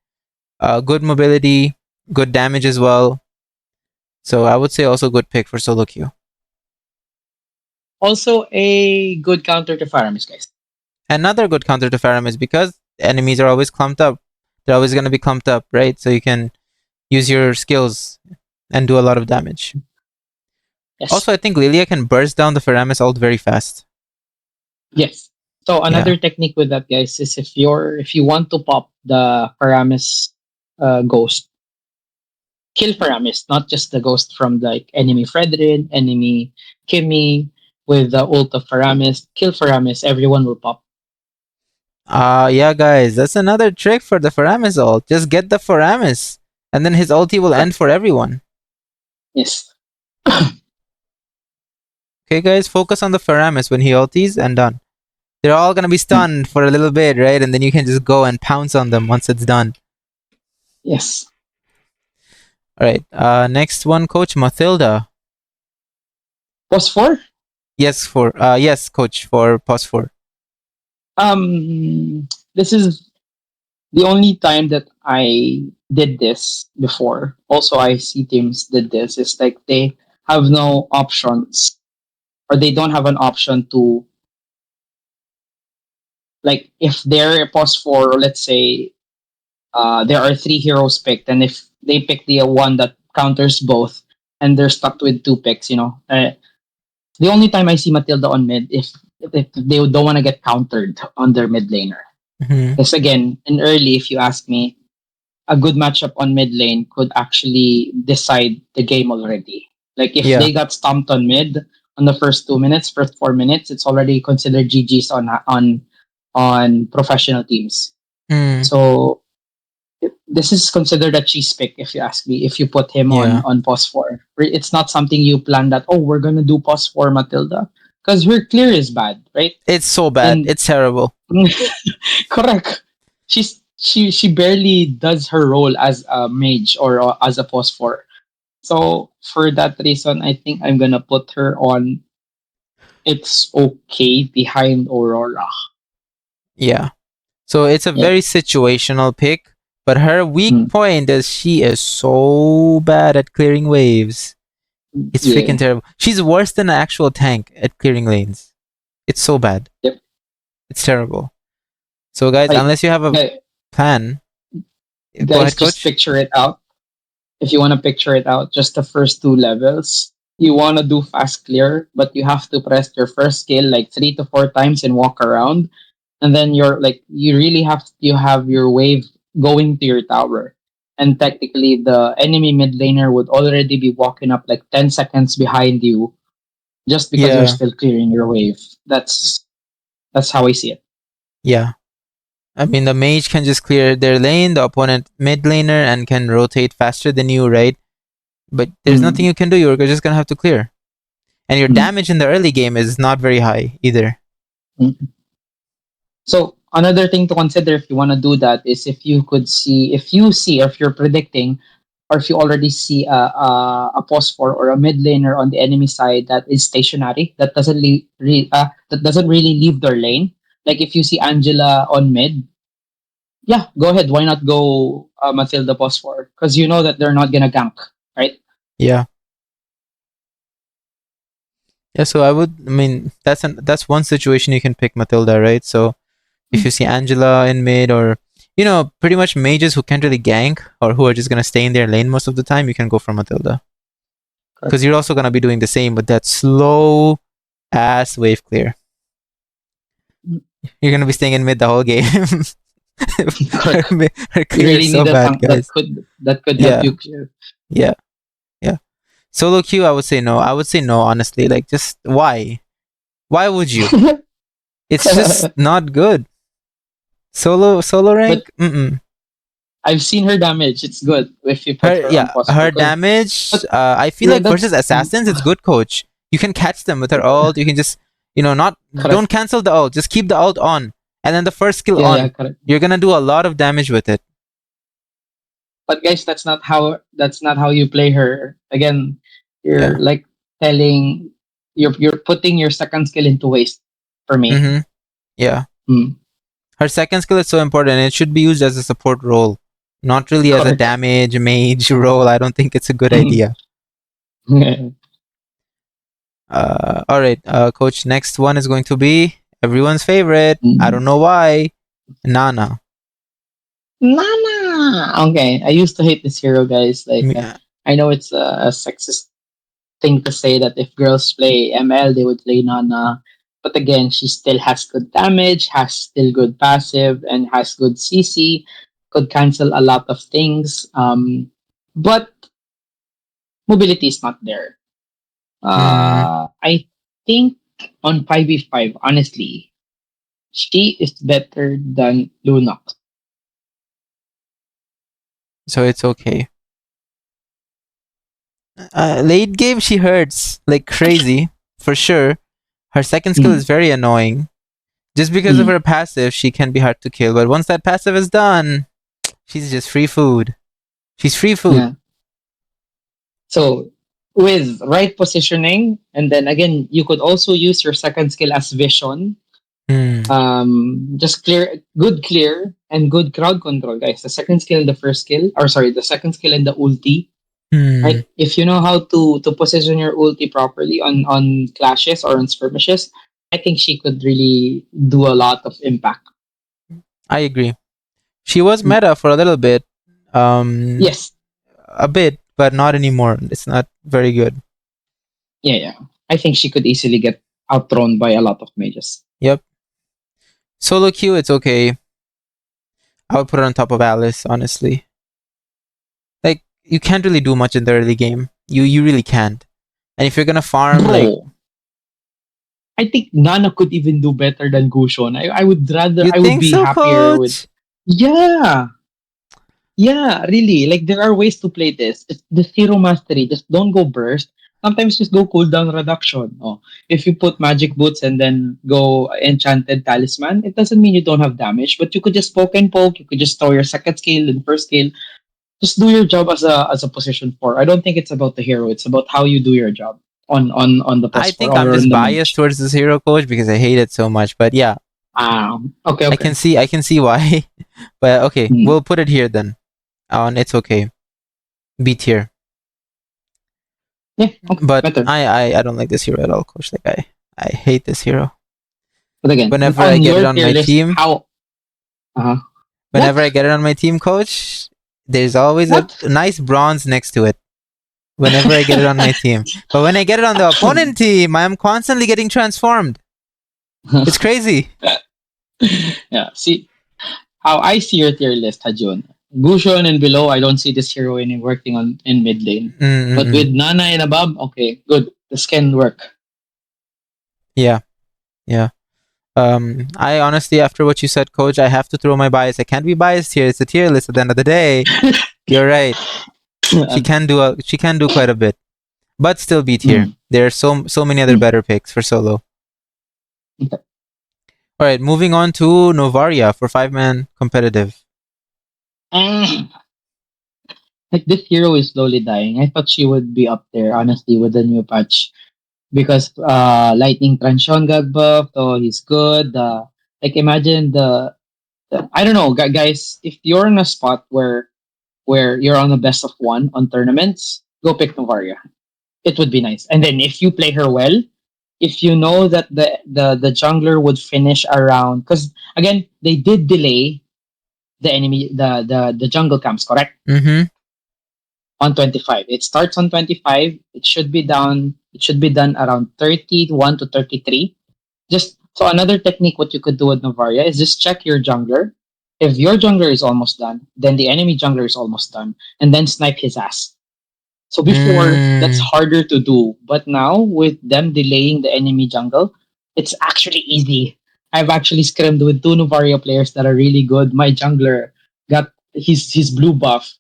Good mobility, good damage as well. So I would say also good pick for solo queue. Also, a good counter to Faramis, guys. Another good counter to Pharym is because enemies are always clumped up. They're always going to be clumped up, right? So you can use your skills and do a lot of damage. Yes. Also, I think Lilia can burst down the Faramis ult very fast. Yes. So another technique with that, guys, is if you want to pop the Paramis ghost, kill Paramis, not just the ghost from like enemy Fredrin, enemy Kimmy with the ult of Paramis. Kill Paramis, everyone will pop. Yeah, guys, that's another trick for the Faramis ult. Just get the Faramis, and then his ulti will end for everyone. Yes. Okay, guys, focus on the Faramis when he ultis and done. They're all gonna be stunned for a little bit, right? And then you can just go and pounce on them once it's done. Yes. All right. Next one, Coach Mathilda. Pos 4? Yes, Coach, for pos 4. This is the only time that I did this before. Also, I see teams did this. It's like they have no options, or they don't have an option to, like, if they're a pos 4, or let's say there are three heroes picked, and if they pick the one that counters both, and they're stuck with two picks, the only time I see Matilda on mid, if they don't want to get countered on their mid laner. Mm-hmm. Because again, in early, if you ask me, a good matchup on mid lane could actually decide the game already. Like if they got stomped on mid on the first 2 minutes, first 4 minutes, it's already considered GG's on professional teams. So this is considered a cheese pick, if you ask me. If you put him on pos 4, it's not something you plan that. Oh, we're gonna do pos 4 Matilda, because her clear is bad, right? It's so bad. It's terrible. Correct. She barely does her role as a mage or as a pos 4. So for that reason, I think I'm gonna put her on. It's okay behind Aurora. Yeah. So it's a very situational pick, but her weak point is she is so bad at clearing waves. It's freaking terrible. She's worse than an actual tank at clearing lanes. It's so bad. Yep. It's terrible. So guys, unless you have a plan, go ahead, Coach. Just picture it out. If you want to picture it out, just the first 2 levels. You want to do fast clear, but you have to press your first skill like 3 to 4 times and walk around. And then you really have your wave going to your tower. And technically the enemy mid laner would already be walking up like 10 seconds behind you just because you're still clearing your wave. That's how I see it. Yeah. I mean, the mage can just clear their lane, the opponent mid laner, and can rotate faster than you, right? But there's nothing you can do. You're just gonna have to clear. And your damage in the early game is not very high either. So another thing to consider if you want to do that is if you see, or if you're predicting, or if you already see a pos 4 or a mid laner on the enemy side that is stationary, that doesn't really leave their lane. Like if you see Angela on mid, yeah, go ahead. Why not go Matilda pos 4? Because you know that they're not gonna gank, right? Yeah. Yeah, so that's one situation you can pick Matilda, right? So if you see Angela in mid, or pretty much mages who can't really gank or who are just gonna stay in their lane most of the time, you can go for Matilda. Because you're also gonna be doing the same with that slow ass wave clear. You're gonna be staying in mid the whole game. Her clear really is so bad, guys. That could help you clear. Yeah. Solo queue, I would say no. Honestly. Like, just why? Why would you? It's just not good. Solo rank. I've seen her damage. It's good if you put her on pos 4. Her damage. I feel like versus assassins, it's good, Coach. You can catch them with her ult. You can just don't cancel the ult. Just keep the ult on, and then the first skill on. You're gonna do a lot of damage with it. But guys, that's not how you play her. Again, you're like telling you're putting your second skill into waste for me. Yeah. Her second skill is so important. It should be used as a support role, not really as a damage mage role. I don't think it's a good idea. All right, Coach. Next one is going to be everyone's favorite. I don't know why. Nana. Okay, I used to hate this hero, guys. Like, I know it's a sexist thing to say that if girls play ML, they would play Nana. But again, she still has good damage, has still good passive, and has good CC. Could cancel a lot of things. But mobility is not there. I think on 5v5, honestly, she is better than Lunox. So it's okay. Late game, she hurts like crazy, for sure. Her second skill is very annoying. Just because of her passive, she can be hard to kill. But once that passive is done, she's just free food. She's free food. Yeah. So with right positioning, and then again, you could also use your second skill as vision. Just good clear, and good crowd control, guys. The second skill and the first skill, or sorry, the second skill and the ulti. Right? If you know how to position your ulti properly on clashes or on skirmishes, I think she could really do a lot of impact. I agree. She was meta for a little bit. Yes. A bit, but not anymore. It's not very good. Yeah. I think she could easily get outthrown by a lot of mages. Yep. Solo queue, it's okay. I would put it on top of Alice, honestly. Like, you can't really do much in the early game. You really can't. And if you're gonna farm, I think Nana could even do better than Gusion. I would rather. I would be happier with. Yeah. Yeah, really. Like there are ways to play this. It's the zero mastery. Just don't go burst. Sometimes just go cooldown reduction. Oh, if you put magic boots and then go enchanted talisman, it doesn't mean you don't have damage, but you could just poke and poke. You could just throw your second skill and first skill. Just do your job as a position 4. I don't think it's about the hero. It's about how you do your job on the plus I think I'm just biased towards this hero coach because I hate it so much. But yeah. Okay. I can see why. But okay, we'll put it here then. On it's okay. B tier. Yeah, okay, but better. I don't like this hero at all, coach. Like I hate this hero. But again, whenever I get it on my team, whenever what? I get it on my team, coach, there's always a nice bronze next to it. Whenever I get it on my team, but when I get it on the opponent team, I am constantly getting transformed. It's crazy. Yeah, see how I see your tier list, Hajun. Gusion and below, I don't see this hero working in mid lane. But with Nana and above, okay, good. This can work. Yeah. I honestly, after what you said, coach, I have to throw my bias. I can't be biased here. It's a tier list at the end of the day. You're right. She can do quite a bit, but still B tier. There are so many other better picks for solo. Okay. All right, moving on to Novaria for 5-man competitive. Like this hero is slowly dying. I thought she would be up there, honestly, with the new patch. Because Lightning Transition got buffed, oh he's good. Like imagine the I don't know, guys, if you're in a spot where you're on the best of 1 on tournaments, go pick Novaria. It would be nice. And then if you play her well, if you know that the jungler would finish around, because again they did delay the enemy the jungle camps, correct? On 25. It starts on 25. It should be done around 31 to 33. Just so another technique what you could do with Novaria is just check your jungler. If your jungler is almost done, then the enemy jungler is almost done, and then snipe his ass. So before that's harder to do, but now with them delaying the enemy jungle, it's actually easy. I've actually scrimmed with 2 Novaria players that are really good. My jungler got his blue buff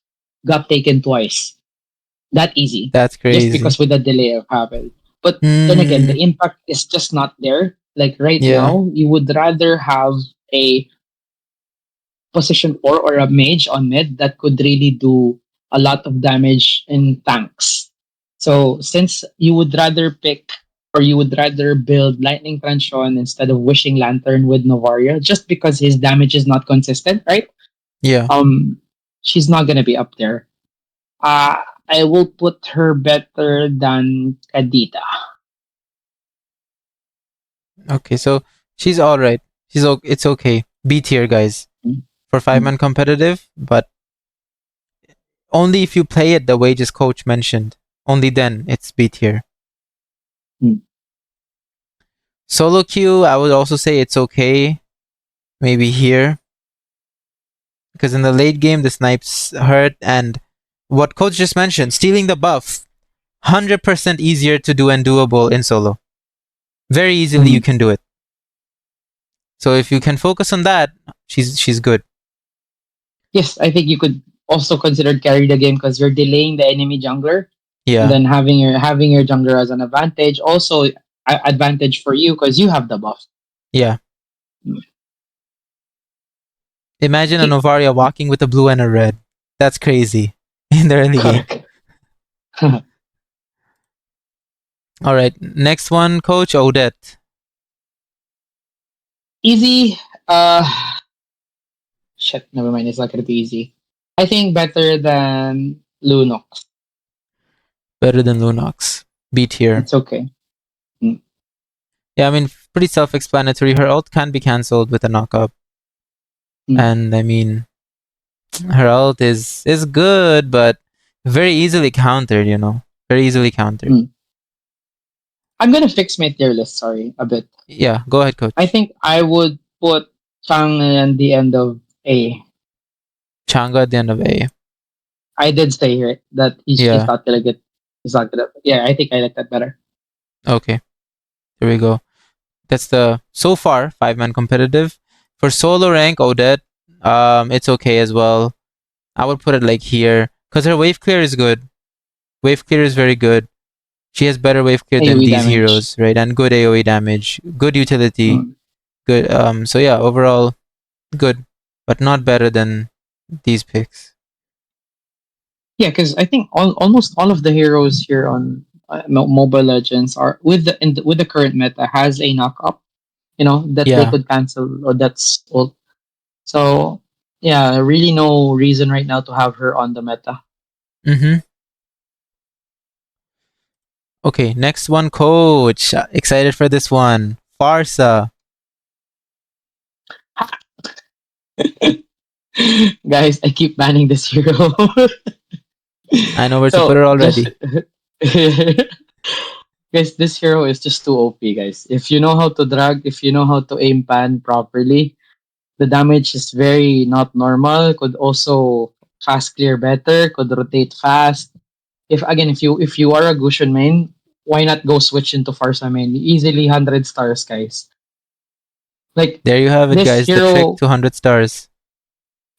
got taken twice. That easy. That's crazy. Just because with the delay of happened. But then again, the impact is just not there. Like right now, you would rather have a position 4 or a mage on mid that could really do a lot of damage in tanks. So since you would rather pick or you would rather build Lightning Transition instead of Wishing Lantern with Novaria, just because his damage is not consistent, right? Yeah. She's not gonna be up there. I will put her better than Kadita. Okay, so she's all right. It's okay. B tier, guys, for 5-man competitive, but only if you play it the way just coach mentioned. Only then it's B tier. Solo queue, I would also say it's okay. Maybe here. Because in the late game, the snipes hurt. And what Coach just mentioned, stealing the buff, 100% easier to do and doable in solo. Very easily you can do it. So if you can focus on that, she's good. Yes, I think you could also consider carry the game because you're delaying the enemy jungler. Yeah. And then having your jungler as an advantage, also advantage for you because you have the buff. Yeah. Imagine a Novaria walking with a blue and a red. That's crazy in the early game. All right, next one, Coach Odette. Easy. Shit, never mind. It's not gonna be easy. I think better than Lunox. Better than Lunox. B tier. It's okay. Yeah, I mean, pretty self-explanatory. Her ult can be cancelled with a knockup. And I mean, her ult is good, but very easily countered, you know? Very easily countered. I'm gonna fix my tier list, sorry, a bit. Yeah, go ahead, Coach. I think I would put Chang at the end of A. Chang'e at the end of A. I did say here that he's not gonna get. He's not gonna. Yeah, I think I like that better. Okay, there we go. That's the so far 5-man competitive. For solo rank, Odette, it's okay as well. I would put it like here because her wave clear is good. Wave clear is very good. She has better wave clear than these heroes, right? And good AoE damage, good utility, good. So yeah, overall, good, but not better than these picks. Yeah, because I think almost all of the heroes here on Mobile Legends are with the current meta has a knockup, you know, that they could cancel or that's ult. So yeah, really no reason right now to have her on the meta. Okay, next one, Coach. Excited for this one. Pharsa. Guys, I keep banning this hero. I know where to put her already. Guys, this hero is just too OP, guys. If you know how to drag, if you know how to aim pan properly, the damage is very not normal. Could also fast clear better, could rotate fast. If you are a Gusion main, why not go switch into Pharsa main? Easily 100 stars, guys. Like there you have it, guys. Hero, the trick to 100 stars.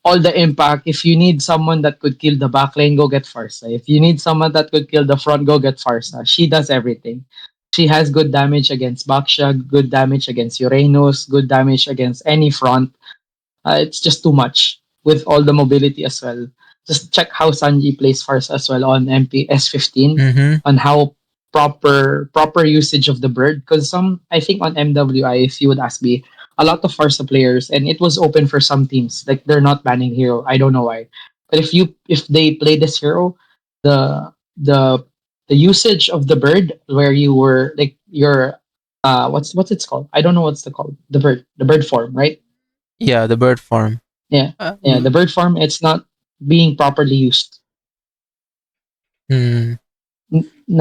All the impact. If you need someone that could kill the back lane, go get Pharsa. If you need someone that could kill the front, go get Pharsa. She does everything. She has good damage against Baksha, good damage against Uranus, good damage against any front. It's just too much with all the mobility as well. Just check how Sanji plays Pharsa as well on MPS 15 on how proper usage of the bird. Because I think on MWI, if you would ask me, a lot of Pharsa players, and it was open for some teams. Like they're not banning hero. I don't know why. But if they play this hero, the usage of the bird where you were like your what's it's called? I don't know what's it called. The bird form, right? Yeah, the bird form. Yeah, the bird form. It's not being properly used. Now,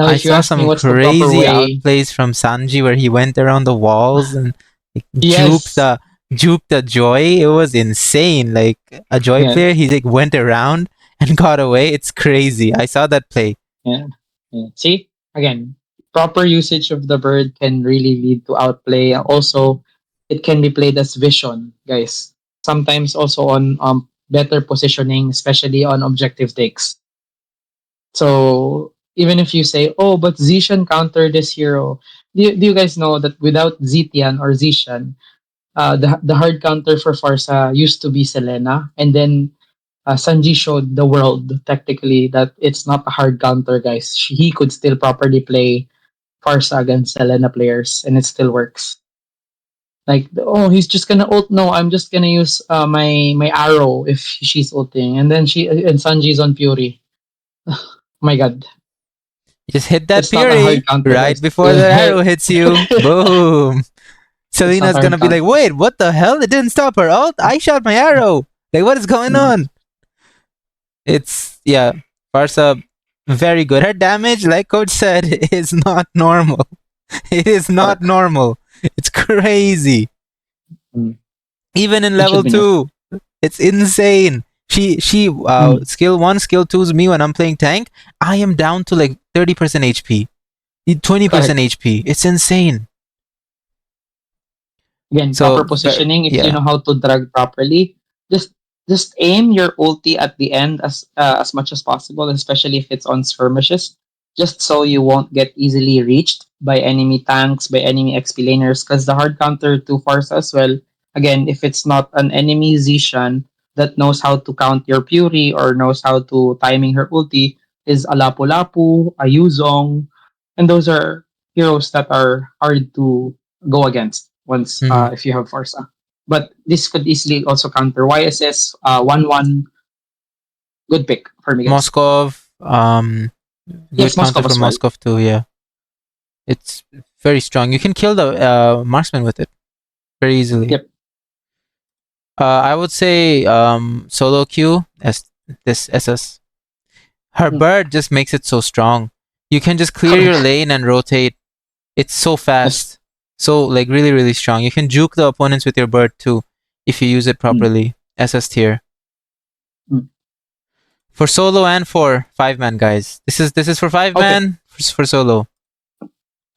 I saw some crazy outplays from Sanji where he went around the walls and juked the Joy. It was insane. Like a Joy player, he like went around and got away. It's crazy. I saw that play. Yeah. See, again, proper usage of the bird can really lead to outplay. Also, it can be played as vision, guys. Sometimes also on better positioning, especially on objective takes. So even if you say, oh, but Zishan countered this hero, do you guys know that without Zitian or Zishan, the hard counter for Farsa used to be Selena, and then Sanji showed the world technically that it's not a hard counter, guys. He could still properly play Farsa against Selena players, and it still works. Like, oh, he's just gonna ult. No, I'm just gonna use my arrow if she's ulting, and then Sanji's on Fury. Oh my god. Just hit that Fury right before the arrow hits you. Boom. Selena's gonna be like, wait, what the hell? It didn't stop her ult? I shot my arrow. Like, what is going on? It's, Pharsa, very good. Her damage, like Coach said, is not normal. It is not normal. It's crazy. Mm. Even in It should level be nerfed. 2, it's insane. Mm. Skill 1, skill 2's me when I'm playing tank. I am down to like 30% HP, 20% Correct. HP. It's insane. Again, So, proper positioning. If you yeah. know how to drag properly, just just aim your ulti at the end as much as possible, especially if it's on skirmishes, just so you won't get easily reached by enemy tanks, by enemy XP laners. Because the hard counter to Farsa as well. Again, if it's not an enemy Zishan that knows how to count your Fury or knows how to timing her ulti, is a Lapu Lapu, a Yuzong, and those are heroes that are hard to go against once Mhm. if you have Forza. But this could easily also counter YSS 1-1. Good pick for me, guys. Moskov, good Yes, counter Moskov for as well. Moskov too, yeah. It's very strong. You can kill the marksman with it very easily. Yep. I would say solo Q as this SS. Her Mm. bird just makes it so strong. You can just clear your Correct. lane and rotate. It's so Yes. fast. So like really, really strong. You can juke the opponents with your bird too if you use it Mm. properly. SS tier. Mm. For solo and for 5-man guys. This is for Okay. 5-man, for solo.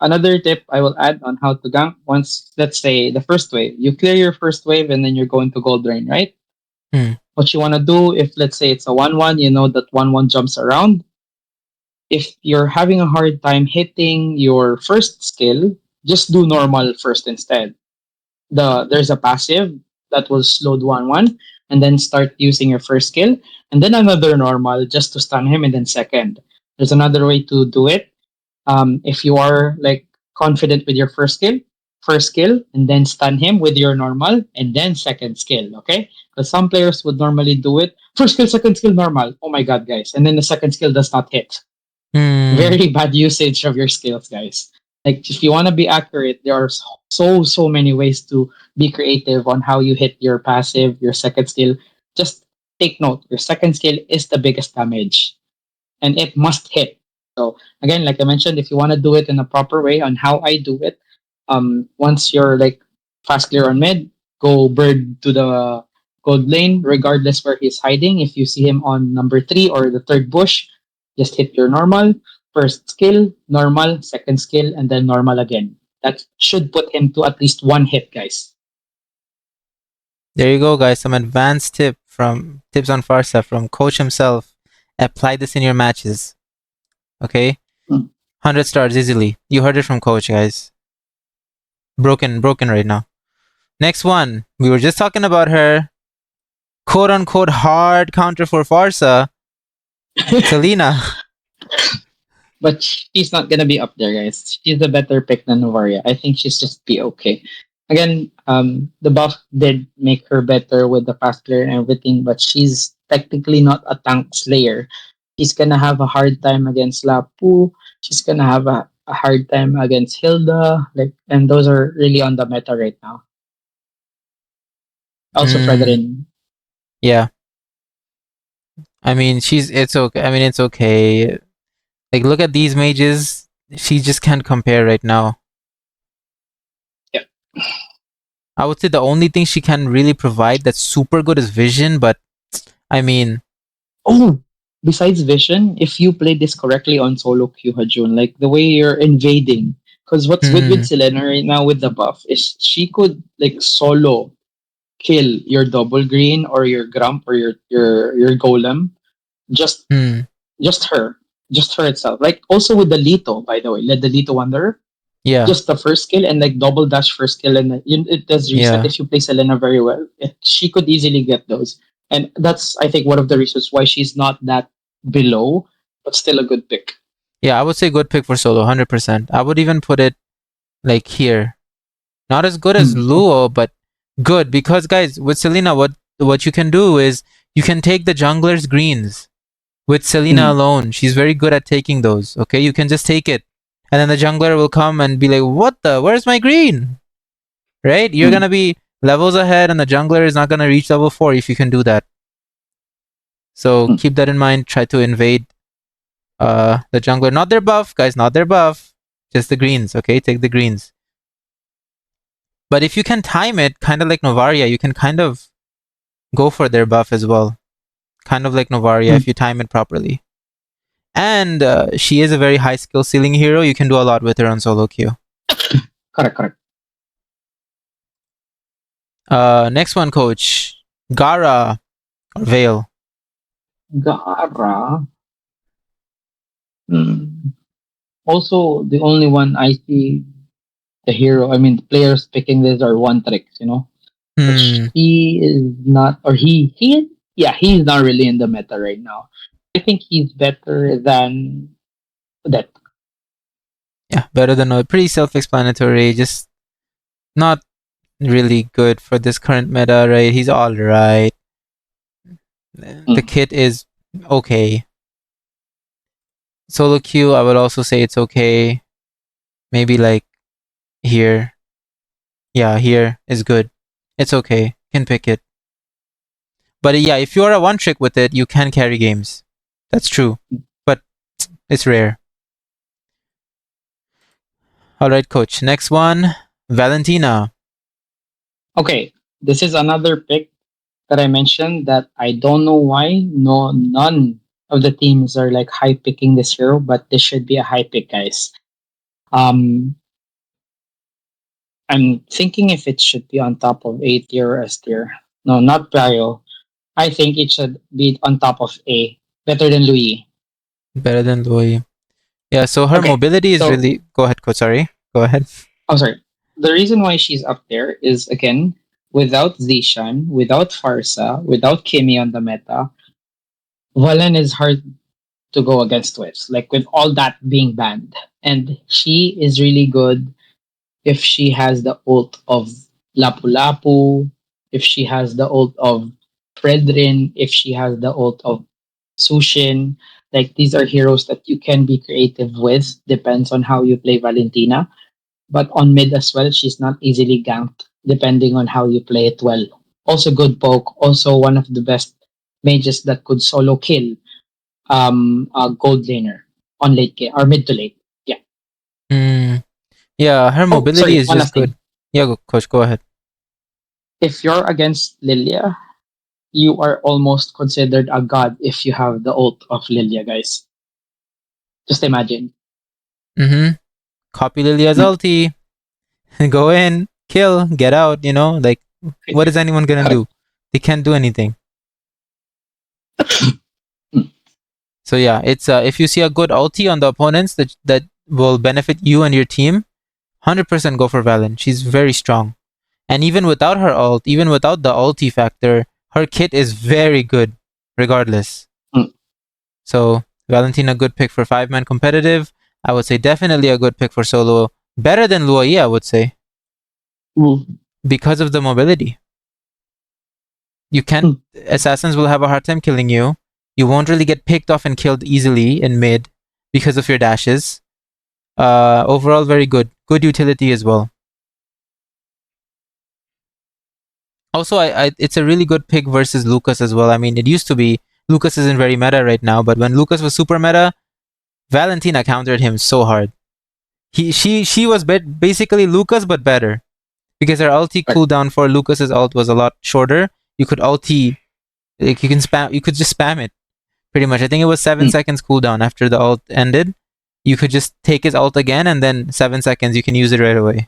Another tip I will add on how to gank once, let's say, the first wave. You clear your first wave and then you're going to gold drain, right? Hmm. What you want to do, if let's say it's a 1-1, you know that 1-1 jumps around. If you're having a hard time hitting your first skill, just do normal first instead. There's a passive that will slow 1-1 and then start using your first skill, and then another normal just to stun him, and then second. There's another way to do it. If you are like confident with your first skill, and then stun him with your normal, and then second skill, okay? Because some players would normally do it first skill, second skill, normal. Oh my god, guys! And then the second skill does not hit. Hmm. Very bad usage of your skills, guys. Like if you want to be accurate, there are so many ways to be creative on how you hit your passive, your second skill. Just take note, your second skill is the biggest damage and it must hit. So again, like I mentioned, if you want to do it in a proper way on how I do it, once you're like fast clear on mid, go bird to the gold lane, regardless where he's hiding. If you see him on number 3 or the third bush, just hit your normal, first skill, normal, second skill, and then normal again. That should put him to at least one hit, guys. There you go, guys. Some advanced tips on Farsa from coach himself. Apply this in your matches. Okay? Mm. 100 stars easily. You heard it from coach, guys. Broken right now. Next one. We were just talking about her. Quote unquote hard counter for Farsa. Selena. But she's not gonna be up there, guys. She's a better pick than Novaria. I think she's just be okay. Again, the buff did make her better with the fast clear and everything, but she's technically not a tank slayer. She's gonna have a hard time against Lapu. She's gonna have a hard time against Hilda. Like, and those are really on the meta right now. Also, Mm, Fredrin. yeah. I mean, it's okay. I mean, it's okay. Like, look at these mages. She just can't compare right now. Yeah. I would say the only thing she can really provide that's super good is vision, but I mean, Oh, besides vision, if you play this correctly on solo queue, Hajun, like the way you're invading, because what's good with hmm, Selena right now with the buff is she could like solo kill your double green or your grump or your golem, just hmm, just her, just her itself. Like also with the Lito, by the way, let the Lito Wanderer, yeah, just the first skill and like double dash first skill, and it does reset yeah. if you play Selena very well. She could easily get those, and that's I think one of the reasons why she's not that below, but still a good pick. Yeah, I would say good pick for solo, 100%. I would even put it like here. Not as good as Okay. Luo, but good because guys, with Selena, what you can do is you can take the jungler's greens with Selena Mm. alone. She's very good at taking those. Okay, you can just take it, and then the jungler will come and be like, "What the? Where's my green?" Right? You're Mm. gonna be levels ahead, and the jungler is not gonna reach level 4 if you can do that. So keep that in mind. Try to invade the jungler. Not their buff, guys. Not their buff. Just the greens, okay? Take the greens. But if you can time it, kind of like Novaria, you can kind of go for their buff as well. Kind of like Novaria if you time it properly. And she is a very high skill ceiling hero. You can do a lot with her on solo queue. Correct. Next one, coach. Gara or Vale. Gara. Also, the only one I see the hero, I mean, the players picking this are one tricks, which he is not, or he's not really in the meta right now. I think he's better than that. Yeah, better than pretty self-explanatory. Just not really good for this current meta, right? He's all right. The kit is okay. Solo queue, I would also say it's okay. Maybe like here. Yeah, here is good. It's okay. Can pick it. But yeah, if you are a one trick with it, you can carry games. That's true. But it's rare. Alright, coach. Next one, Valentina. Okay, this is another pick that I mentioned that I don't know why none of the teams are like high picking this hero, but this should be a high pick, guys. I'm thinking if it should be on top of A tier or S tier. No, not Prio. I think it should be on top of A. Better than Louis. Better than Louis. Yeah, so her mobility is really... Go ahead, coach. Sorry. Go ahead. Oh, sorry. The reason why she's up there is, again, without Zishan, without Farsa, without Kimi on the meta, Valen is hard to go against with, like with all that being banned. And she is really good if she has the ult of Lapu Lapu, if she has the ult of Fredrin, if she has the ult of Sushin. Like these are heroes that you can be creative with, depends on how you play Valentina. But on mid as well, she's not easily ganked, depending on how you play it well. Also good poke, also one of the best mages that could solo kill a gold laner on late game or mid to late. Yeah. Yeah, her mobility is just good. Yeah, coach, go ahead. If you're against Lilia, you are almost considered a god if you have the ult of Lilia, guys. Just imagine. Copy Lilia's ulti. Go in, kill, get out, like what is anyone gonna do? They can't do anything. So yeah, it's if you see a good ulti on the opponents that will benefit you and your team, 100% go for Valen. She's very strong. And even without her ult, even without the ulti factor, her kit is very good, regardless. So Valentina, good pick for 5-man competitive. I would say definitely a good pick for solo. Better than Luai, I would say. Because of the mobility. You can't... Assassins will have a hard time killing you. You won't really get picked off and killed easily in mid because of your dashes. Overall, very good. Good utility as well. Also, it's a really good pick versus Lucas as well. I mean, it used to be Lucas isn't very meta right now, but when Lucas was super meta, Valentina countered him so hard. She was basically Lucas but better, because her ulti cooldown for Lucas's ult was a lot shorter. You could ulti, like you could just spam it pretty much. I think it was 7 seconds cooldown after the ult ended. You could just take his ult again, and then 7 seconds you can use it right away.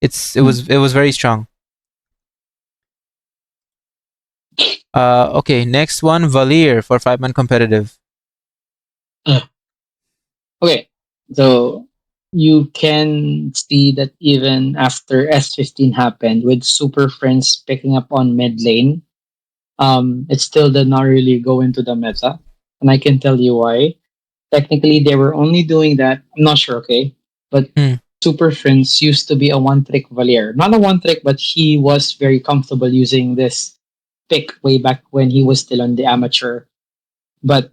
It was very strong. Okay, next one, Valier for 5-man competitive. Okay, so you can see that even after S15 happened, with Super Friends picking up on mid lane, it still did not really go into the meta. And I can tell you why. Technically, they were only doing that. I'm not sure, okay? But Super Friends used to be a one-trick Valier. Not a one-trick, but he was very comfortable using this pick way back when he was still on the amateur. But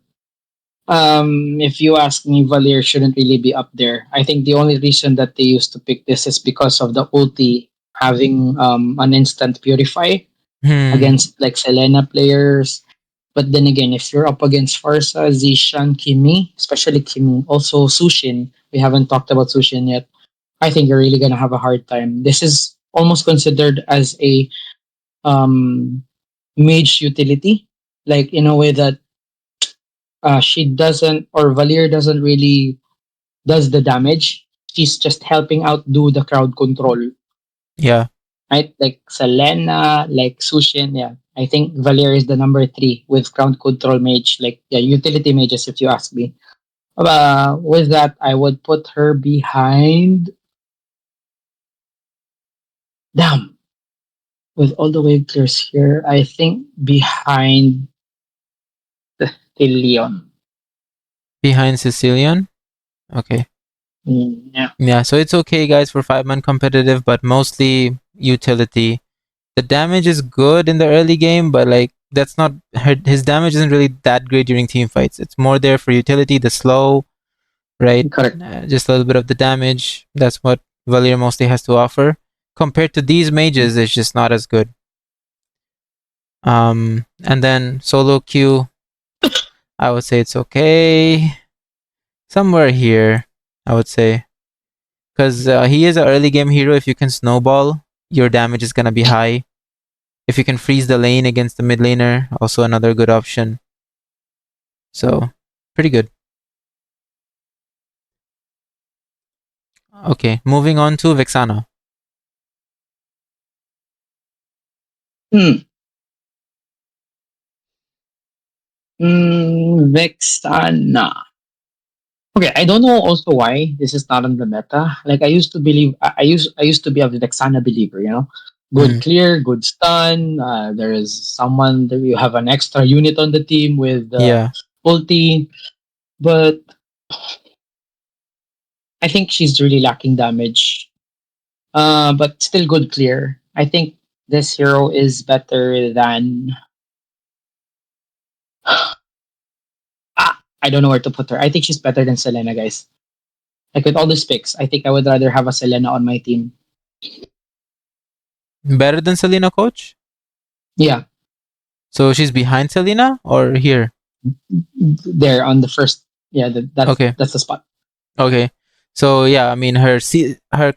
if you ask me, Valier shouldn't really be up there. I think the only reason that they used to pick this is because of the ulti having an instant purify against like Selena players. But then again, if you're up against Farsa, Zishan, Kimi, especially Kimi, also Sushin, we haven't talked about Sushin yet. I think you're really gonna have a hard time. This is almost considered as a um, mage utility, like in a way that she doesn't, or Valir doesn't really does the damage. She's just helping out do the crowd control, Yeah. right? Like Selena, like Sushin. Yeah, I think Valir is the number three with crowd control mage, like yeah, utility mages. If you ask me, with that, I would put her behind. Damn, with all the wave clears here, I think behind the Leon. Behind Sicilian. Okay. Yeah, Yeah, so it's okay, guys, for 5-man competitive, but mostly utility. The damage is good in the early game, but like that's not his damage isn't really that great during team fights. It's more there for utility, the slow, right? correct. Just a little bit of the damage. That's what Valir mostly has to offer. Compared to these mages, it's just not as good. And then solo queue, I would say it's okay. Somewhere here, I would say. Because he is an early game hero. If you can snowball, your damage is going to be high. If you can freeze the lane against the mid laner, also another good option. So, pretty good. Okay, moving on to Vexana. Hmm. Vexana. Okay, I don't know also why this is not on the meta. Like I used to believe, I used to be a Vexana believer. You know, good Mm, clear, good stun. There is someone that you have an extra unit on the team with yeah, ulti, but I think she's really lacking damage. But still good clear. I think this hero is better than. I don't know where to put her. I think she's better than Selena, guys. Like with all these picks, I think I would rather have a Selena on my team. better than Selena, coach. Yeah, So she's behind Selena or here? there on the first. Yeah, Okay, that's the spot. okay. So yeah, I mean her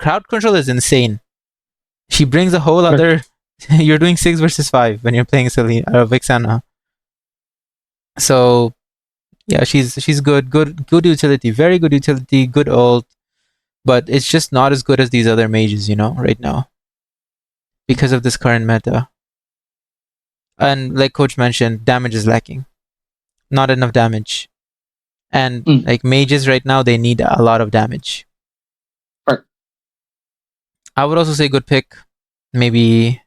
crowd control is insane. She brings a whole Correct. other. You're doing 6 versus 5 when you're playing Selena Vexana. So yeah, she's good utility, very good utility, good ult, but it's just not as good as these other mages, right now because of this current meta. And like coach mentioned, damage is lacking, not enough damage, and Mm, like mages right now they need a lot of damage. correct. I would also say good pick, maybe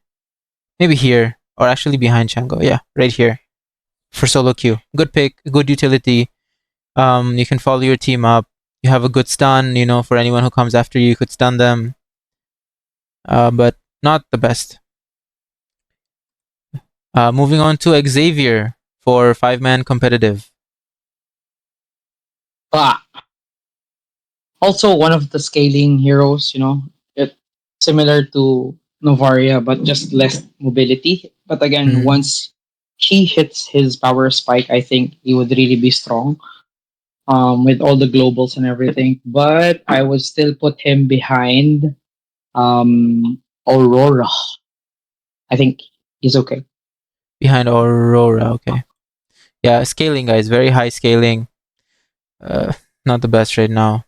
here or actually behind Chango. Yeah, right here for solo queue. Good pick, good utility. You can follow your team up. You have a good stun. For anyone who comes after you, you could stun them. But not the best. Moving on to Xavier for 5-man competitive. Ah, also one of the scaling heroes. It similar to Novaria, but just less mobility. But again, Mm, once he hits his power spike, I think he would really be strong. With all the globals and everything. But I would still put him behind Aurora. I think he's okay. behind Aurora. Okay. Yeah, scaling guys, very high scaling. Uh, not the best right now.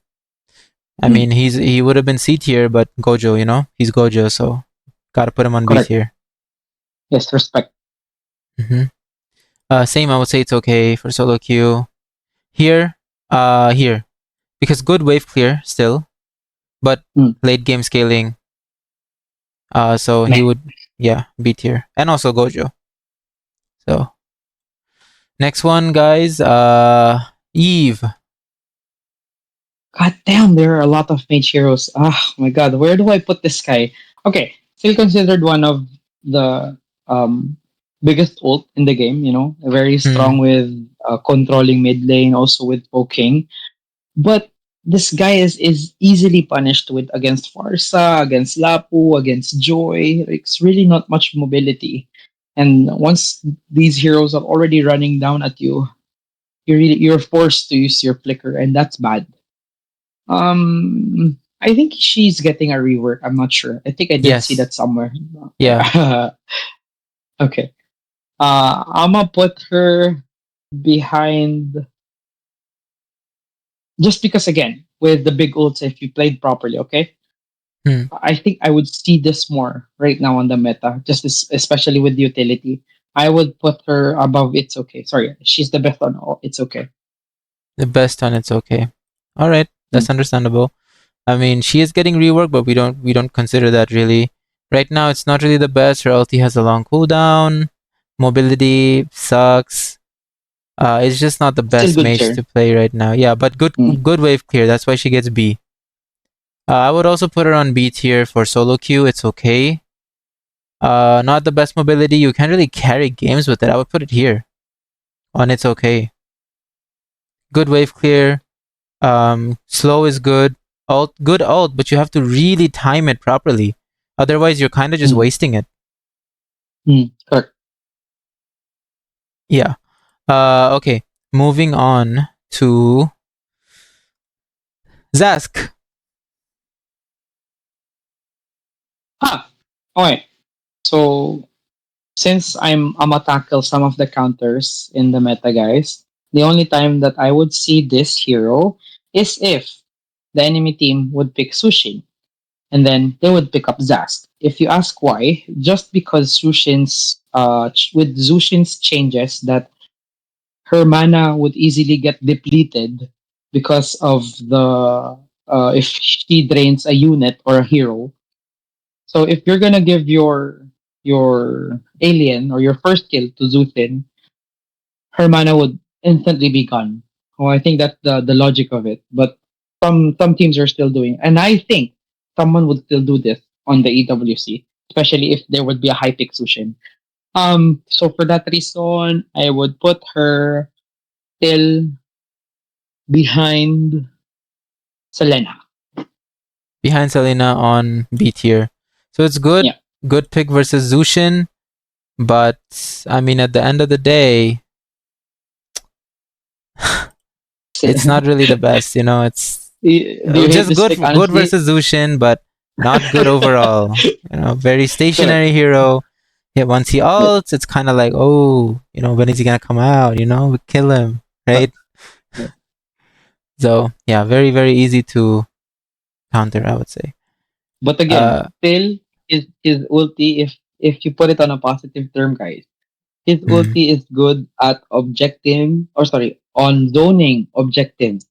I Mm, mean, he would have been C tier, but Gojo, he's Gojo, so gotta put him on B correct. tier. Yes, respect. hmm Same, I would say it's okay for solo queue. Here, here, because good wave clear still, but Mm, late game scaling. So he meh. would, yeah, B tier, and also Gojo. So next one, guys. Eve. God damn, there are a lot of mage heroes. Oh my god, where do I put this guy? Okay, still considered one of the biggest ult in the game. Very strong Hmm. with controlling mid lane, also with poking. But this guy is easily punished with against Farsa, against Lapu, against Joy. It's really not much mobility. And once these heroes are already running down at you, you're forced to use your flicker, and that's bad. I think she's getting a rework. I'm not sure. I think I did see Yes. that somewhere. Yeah. Okay. I'm gonna put her behind just because again with the big ults if you played properly. Okay, Hmm. I think I would see this more right now on the meta, just especially with utility. I would put her above. It's okay. Sorry, she's the best on all. It's okay. The best on it's okay. All right, Hmm. that's understandable. I mean, she is getting rework, but we don't consider that really. Right now, it's not really the best. Her ulti has a long cooldown. Mobility sucks. It's just not the Still best good mage tier. to play right now. Yeah, but Hmm. good wave clear. That's why she gets B. I would also put her on B tier for solo queue. It's okay. Not the best mobility. You can't really carry games with it. I would put it here on it's okay. Good wave clear. Slow is good. Good ult, but you have to really time it properly. Otherwise, you're kind of just Hmm. wasting it. Correct. Yeah. Okay. Moving on to Zask. Ah. Okay. So since I'm a tackle some of the counters in the meta, guys, the only time that I would see this hero is if the enemy team would pick Sushin, and then they would pick up Zask. If you ask why, just because with Zushin's changes that her mana would easily get depleted because of the if she drains a unit or a hero. So if you're gonna give your alien or your first kill to Zuthin, her mana would instantly be gone. Oh, I think that's the logic of it. But some teams are still doing, and I think someone would still do this on the EWC, especially if there would be a high pick Sushin. So for that reason, I would put her still behind Selena. Behind Selena on B tier. So it's good. Yeah. Good pick versus Zushin. But, I mean, at the end of the day, it's not really the best, you know. It's Do you hate just this pick good honestly? versus Zushin, but not good overall. You know, very Correct. stationary hero. Yeah, once he Yeah. ults, it's kind of like, oh, you know, when is he gonna come out? You know, we kill him, right? Yeah. So yeah, very very easy to counter, I would say. But again, Uh, still his ulti, if you put it on a positive term, guys, his hmm, ulti is good at objecting or sorry, on zoning objectives.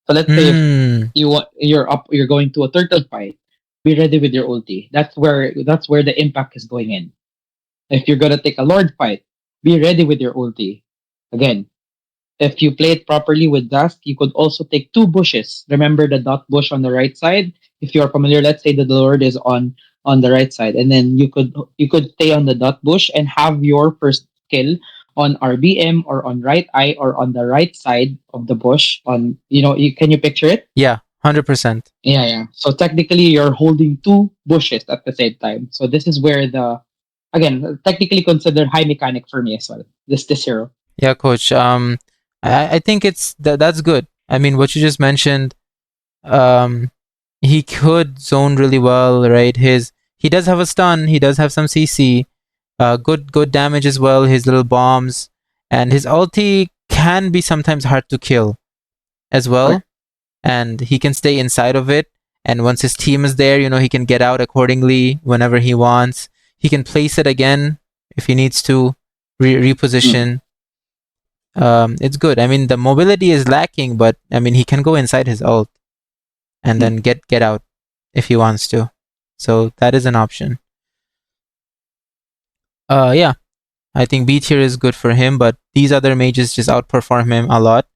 So let's say if hmm, you're going to a turtle fight, be ready with your ulti. That's where the impact is going in. If you're gonna take a lord fight, be ready with your ulti. Again, if you play it properly with Dusk, you could also take two bushes. Remember the dot bush on the right side? If you are familiar, let's say that the Lord is on the right side, and then you could stay on the dot bush and have your first skill on RBM or on right eye or on the right side of the bush. On can you picture it? yeah, 100%. Yeah, yeah. So technically, you're holding two bushes at the same time. So this is where the again technically considered high mechanic for me as well. This hero. Yeah, coach. I think that's good. I mean, what you just mentioned, um, he could zone really well, right? He does have a stun. He does have some CC. Good damage as well. His little bombs and his ulti can be sometimes hard to kill as well, Correct. and he can stay inside of it. And once his team is there, you know, he can get out accordingly whenever he wants. He can place it again if he needs to Mm, reposition. It's good. I mean, the mobility is lacking, but I mean, he can go inside his ult and mm. then get out if he wants to. So that is an option. Yeah, I think B tier is good for him, but these other mages just outperform him a lot.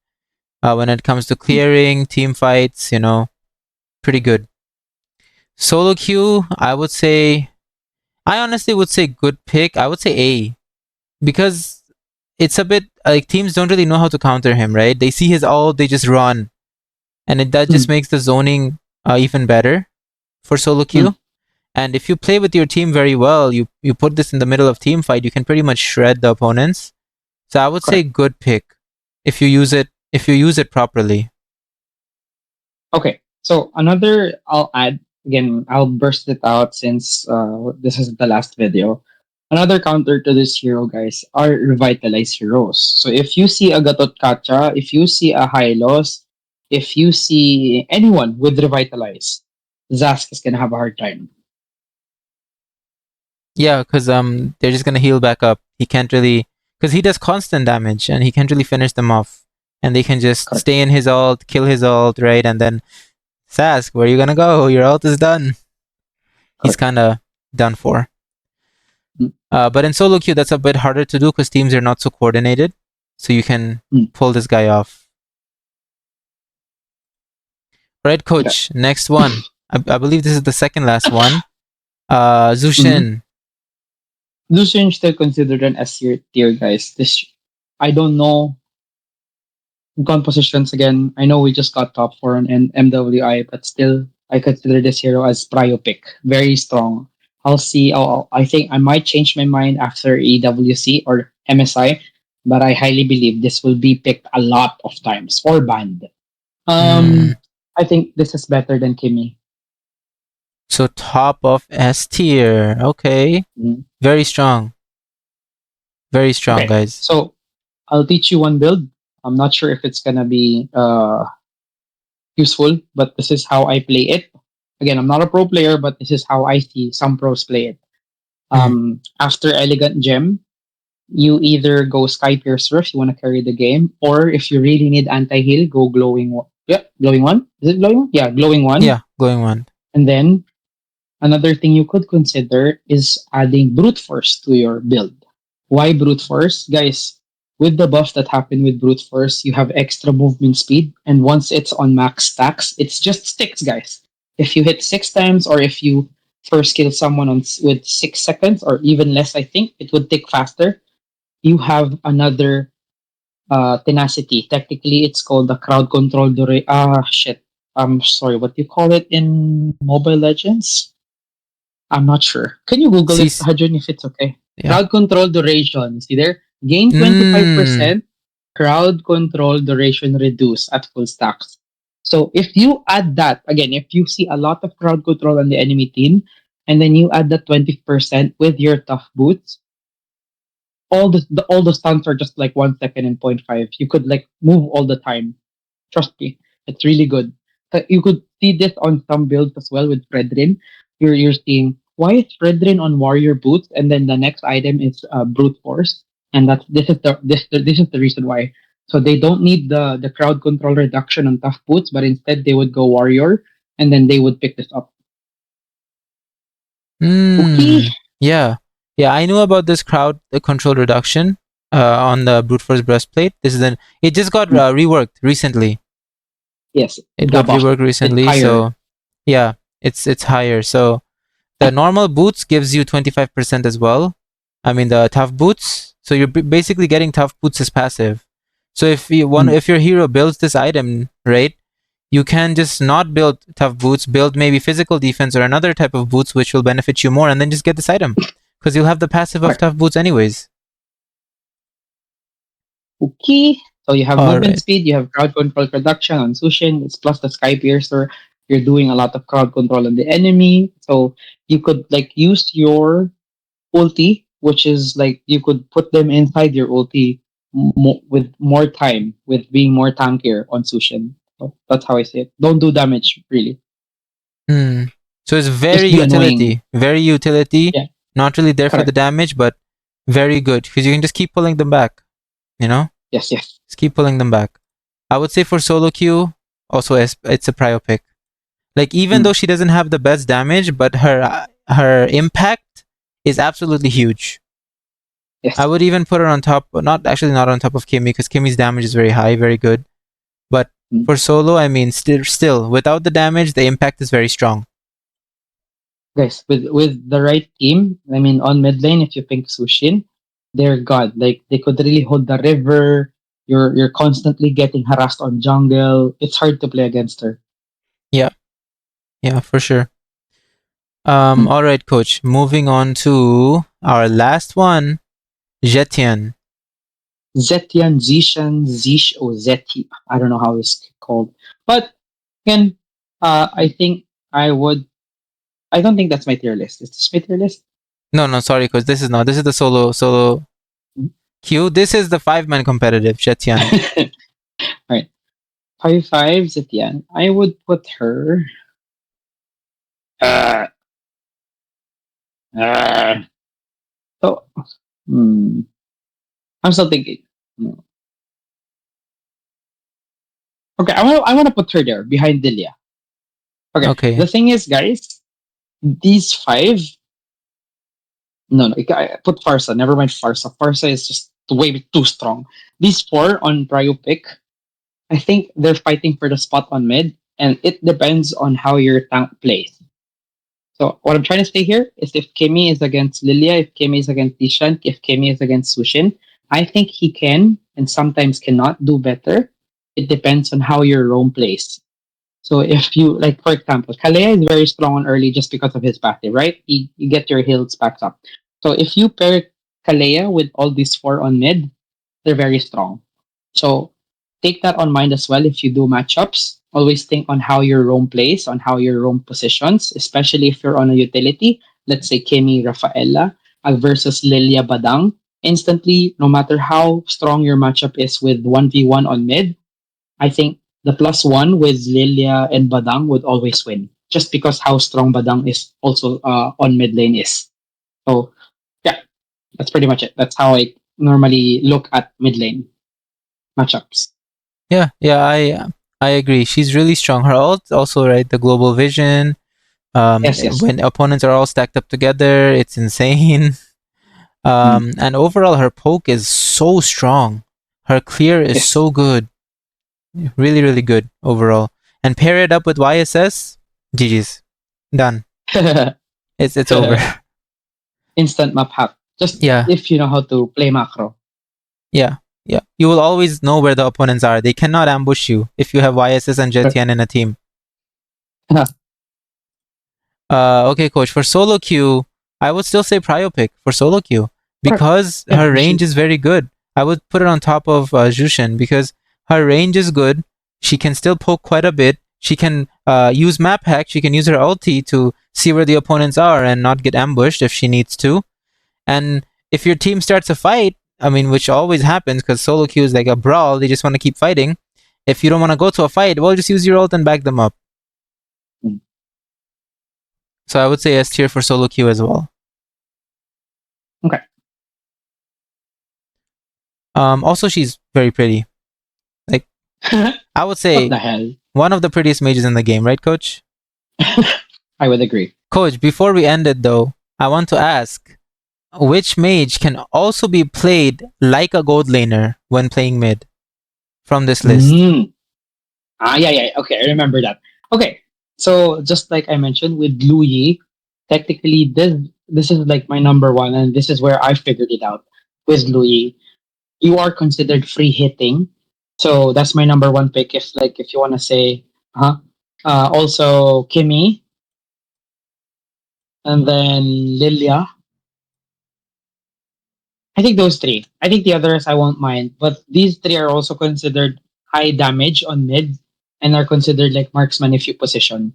When it comes to clearing, team fights, you know, pretty good. Solo queue, I honestly would say good pick. I would say A because it's a bit like teams don't really know how to counter him, right? They see his ult, they just run, and that just Mm, makes the zoning even better for solo mm, queue. And if you play with your team very well, you put this in the middle of team fight, you can pretty much shred the opponents. So I would say good pick if you use it properly. Okay, so another I'll add again. I'll burst it out since this is the last video. Another counter to this hero, guys, are revitalized heroes. So if you see a Gatot Kacha, if you see a Hylos, if you see anyone with revitalize, Zask is gonna have a hard time. Yeah, because they're just gonna heal back up. He can't really, because he does constant damage and he can't really finish them off. And they can just Correct. stay in his ult, kill his ult, right? And then Sask, where are you gonna go? Your ult is done. He's kind of done for. But in solo queue, that's a bit harder to do because teams are not so coordinated. So you can pull this guy off. Right, coach. Next one. I believe this is the second last one. Gusion. Gusion is still considered an S tier, guys. This I don't know compositions again. I know we just got top 4 on MWI, but still I consider this hero as prio pick. Very strong. I'll see. I think I might change my mind after EWC or MSI, but I highly believe this will be picked a lot of times or banned. I think this is better than Kimi. So top of S tier. Okay. Very strong. Very strong, guys. So I'll teach you one build. I'm not sure if it's gonna be useful, but this is how I play it. Again, I'm not a pro player, but this is how I see some pros play it. After Elegant Gem, you either go Sky Piercer if you want to carry the game, or if you really need anti-heal, go Glowing One. Yeah, Glowing One? Is it Glowing One? Yeah, Glowing One. Yeah, Glowing One. And then another thing you could consider is adding Brute Force to your build. Why Brute Force? Guys, with the buff that happened with Brute Force, you have extra movement speed, and once it's on max stacks, it's just sticks, guys. If you hit 6 times, or if you first kill someone with 6 seconds, or even less, I think, it would tick faster. You have another tenacity. Technically, it's called the crowd control duration. Shit. I'm sorry, what do you call it in Mobile Legends? I'm not sure. Can you Google it, Hajun, if it's okay? Yeah. Crowd control duration. See there? Gain 25%, crowd control duration reduce at full stacks. So if you add that, again, if you see a lot of crowd control on the enemy team, and then you add that 20% with your tough boots, all the stunts are just like 1 second and 0.5. You could like move all the time. Trust me, it's really good. You could see this on some builds as well with Fredrin. You're seeing why is Fredrin on Warrior Boots, and then the next item is Brute Force, and this is the reason why. So they don't need the crowd control reduction on Tough Boots, but instead they would go Warrior, and then they would pick this up. Okay. Yeah, I knew about this crowd control reduction on the Brute Force breastplate. It just got reworked recently. Yes, it got reworked recently, so yeah, it's higher. So the normal boots gives you 25% as well. I mean the tough boots. So you're basically getting tough boots as passive. So if your hero builds this item, right, you can just not build tough boots, build maybe physical defense or another type of boots which will benefit you more, and then just get this item because you'll have the passive of tough boots anyways. Okay. So you have movement speed, you have crowd control reduction on Sushin, it's plus the Sky Piercer. You're doing a lot of crowd control on the enemy. So you could like use your ulti, which is like you could put them inside your ulti with more time, with being more tankier on Sushin. So that's how I say it. Don't do damage, really. So it's very utility. Very utility. Yeah. Not really there for the damage, but very good because you can just keep pulling them back. You know? Yes. Just keep pulling them back. I would say for solo queue, also it's a prio pick. Like even though she doesn't have the best damage, but her impact is absolutely huge. Yes. I would even put her on top, not on top of Kimi because Kimi's damage is very high, very good. But for solo, I mean, still without the damage, the impact is very strong. Guys, with the right team, I mean, on mid lane, if you pick Sushin, they're god. Like they could really hold the river. You're constantly getting harassed on jungle. It's hard to play against her. Yeah, for sure. All right, coach. Moving on to our last one, Zetian. Zetian, Zishan, Zish, or Zeti. I don't know how it's called. But again, I think I would. I don't think that's my tier list. Is this my tier list? No, sorry, coach. This is not. This is the solo queue. This is the 5-man competitive, Zetian. Right. 5-5, Zetian. I would put her. Uh, uh, so, hmm, I'm still thinking. Okay, I want to put her there behind Delia. Okay. Okay. The thing is, guys, these five. No, I put Farsa. Never mind Farsa. Farsa is just way too strong. These four on Prio pick, I think they're fighting for the spot on mid, and it depends on how your tank plays. So what I'm trying to say here is if Kemi is against Lilia, if Kemi is against Tishan, if Kemi is against Sushin, I think he can and sometimes cannot do better. It depends on how your roam plays. So if you like, for example, Kalea is very strong on early just because of his passive, right? You get your heals back up. So if you pair Kalea with all these four on mid, they're very strong. So take that on mind as well if you do matchups. Always think on how your roam plays, on how your roam positions, especially if you're on a utility. Let's say Kemi Rafaela versus Lilia Badang. Instantly, no matter how strong your matchup is with 1v1 on mid, I think the +1 with Lilia and Badang would always win. Just because how strong Badang is also on mid lane is. So yeah, that's pretty much it. That's how I normally look at mid lane matchups. Yeah, I agree. She's really strong. Her ult also, right? The global vision. Yes. When opponents are all stacked up together, it's insane. And overall, her poke is so strong. Her clear is Yes. so good. Really, really good overall. And pair it up with YSS, GG's. Done. It's over. Instant map hack. Just Yeah, if you know how to play macro. yeah, yeah. You will always know where the opponents are. They cannot ambush you if you have YSS and Jetian in a team. Okay, coach. For solo queue, I would still say prio pick for solo queue because Yeah, her you range should. is very good. I would put it on top of Jushin because her range is good. She can still poke quite a bit. She can use map hack. She can use her ulti to see where the opponents are and not get ambushed if she needs to. And if your team starts a fight, I mean, which always happens because solo queue is like a brawl, they just want to keep fighting. If you don't want to go to a fight, well, just use your ult and back them up. Mm. So I would say S tier for solo queue as well. Okay. Also, she's very pretty. Like, I would What say the hell? one of the prettiest mages in the game, right, coach? I would agree. Coach, before we end it though, I want to ask which mage can also be played like a gold laner when playing mid from this list? Mm. Yeah. Okay, I remember that. Okay, so just like I mentioned with Lu Yi, technically this is like my number one, and this is where I figured it out with Lu Yi. You are considered free hitting, so that's my number one pick. If you want to say, huh? Also Kimmy, and then Lilia. I think those three. I think the others I won't mind, but these three are also considered high damage on mid and are considered like marksman if you position.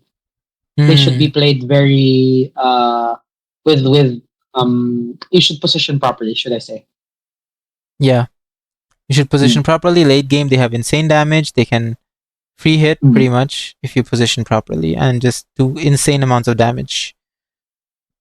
They should be Hmm. played very with you should position properly, should I say. Yeah, you should position Mm. properly. Late game, they have insane damage. They can free hit pretty Mm. much if you position properly and just do insane amounts of damage.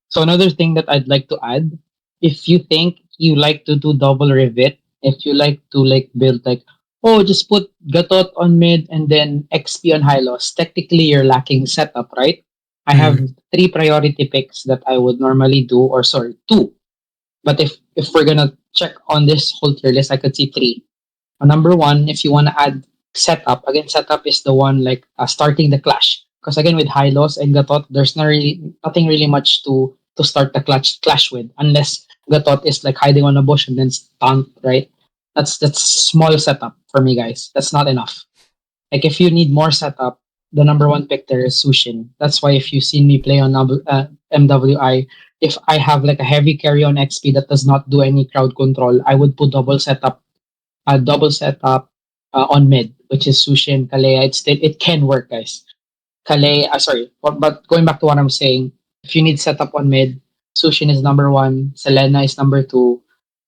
So another thing that I'd like to add, if you think you like to do double revet, if you like to like build like, oh, just put Gatot on mid and then XP on high loss, technically you're lacking setup, right? I have Hmm. three priority picks that I would normally do, or sorry, two. But if we're gonna check on this whole tier list, I could see three. Number one, if you want to add setup, again, setup is the one like starting the clash. Because again, with Hylos and Gatot, there's nothing really much to start the clash with, unless Gatot is like hiding on a bush and then stunned, right? That's small setup for me, guys. That's not enough. Like if you need more setup, the number one pick there is Sushin. That's why if you see me play on MWI. If I have like a heavy carry on XP that does not do any crowd control, I would put double setup on mid, which is Sushi and Kalea. It can work, guys. Kalea, sorry, but going back to what I'm saying, if you need setup on mid, Sushin is number one, Selena is number two.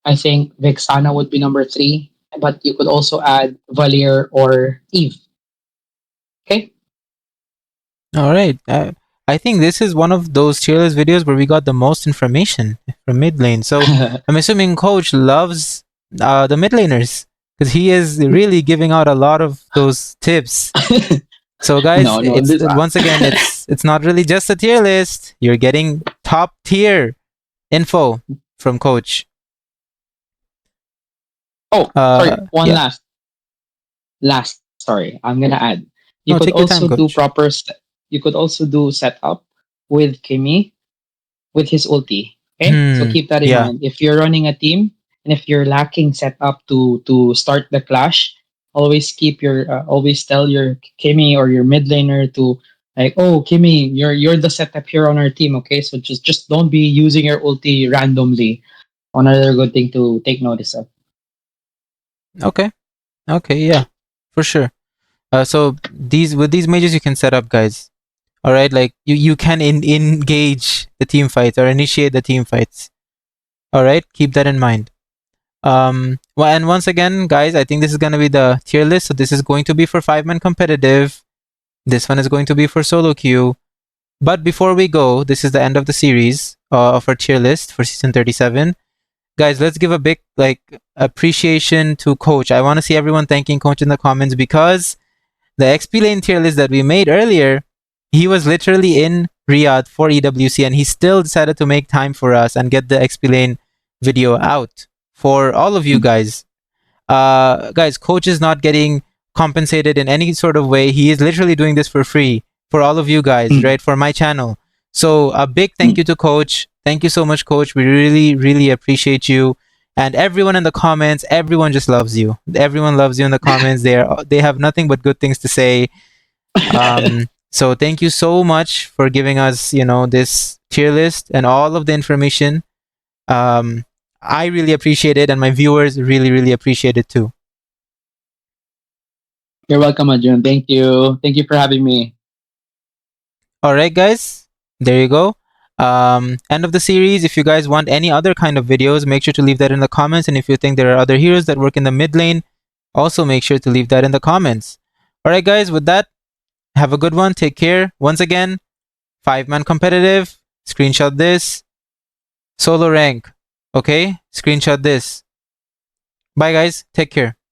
I think Vexana would be number three, but you could also add Valier or Eve. Okay. All right. I think this is one of those tier list videos where we got the most information from mid lane. So I'm assuming Coach loves the mid laners because he is really giving out a lot of those tips. So guys, No, it's this, once again, it's not really just a tier list. You're getting top tier info from Coach. oh, sorry. One Yeah. last. Sorry, I'm gonna add. You No, could take your time, also do Coach. proper. You could also do setup with Kimi with his ulti. Okay, so keep that in Yeah. mind. If you're running a team and if you're lacking setup to start the clash, always tell your Kimi or your mid laner to like, oh Kimi, you're the setup here on our team. Okay, so just don't be using your ulti randomly. Another good thing to take notice of. Okay. Okay. Yeah. For sure. So with these mages you can set up, guys. All right, like you can engage the team fights or initiate the team fights. All right, keep that in mind. Well, and once again, guys, I think this is gonna be the tier list. So this is going to be for 5-man competitive. This one is going to be for solo queue. But before we go, this is the end of the series of our tier list for season 37. Guys, let's give a big appreciation to Coach. I want to see everyone thanking Coach in the comments because the XP lane tier list that we made earlier, he was literally in Riyadh for EWC and he still decided to make time for us and get the XP lane video out for all of you guys. Guys, Coach is not getting compensated in any sort of way. He is literally doing this for free for all of you guys, right? For my channel. So a big thank you to Coach. Thank you so much, Coach. We really, really appreciate you. And everyone in the comments, everyone just loves you. Everyone loves you in the comments. They have nothing but good things to say. So thank you so much for giving us, this tier list and all of the information. I really appreciate it, and my viewers really, really appreciate it too. You're welcome, Hajun. Thank you. Thank you for having me. All right, guys, there you go. End of the series. If you guys want any other kind of videos, make sure to leave that in the comments. And if you think there are other heroes that work in the mid lane, also make sure to leave that in the comments. All right, guys, with that, have a good one. Take care. Once again, 5-man competitive. Screenshot this. Solo rank. Okay? Screenshot this. Bye, guys. Take care.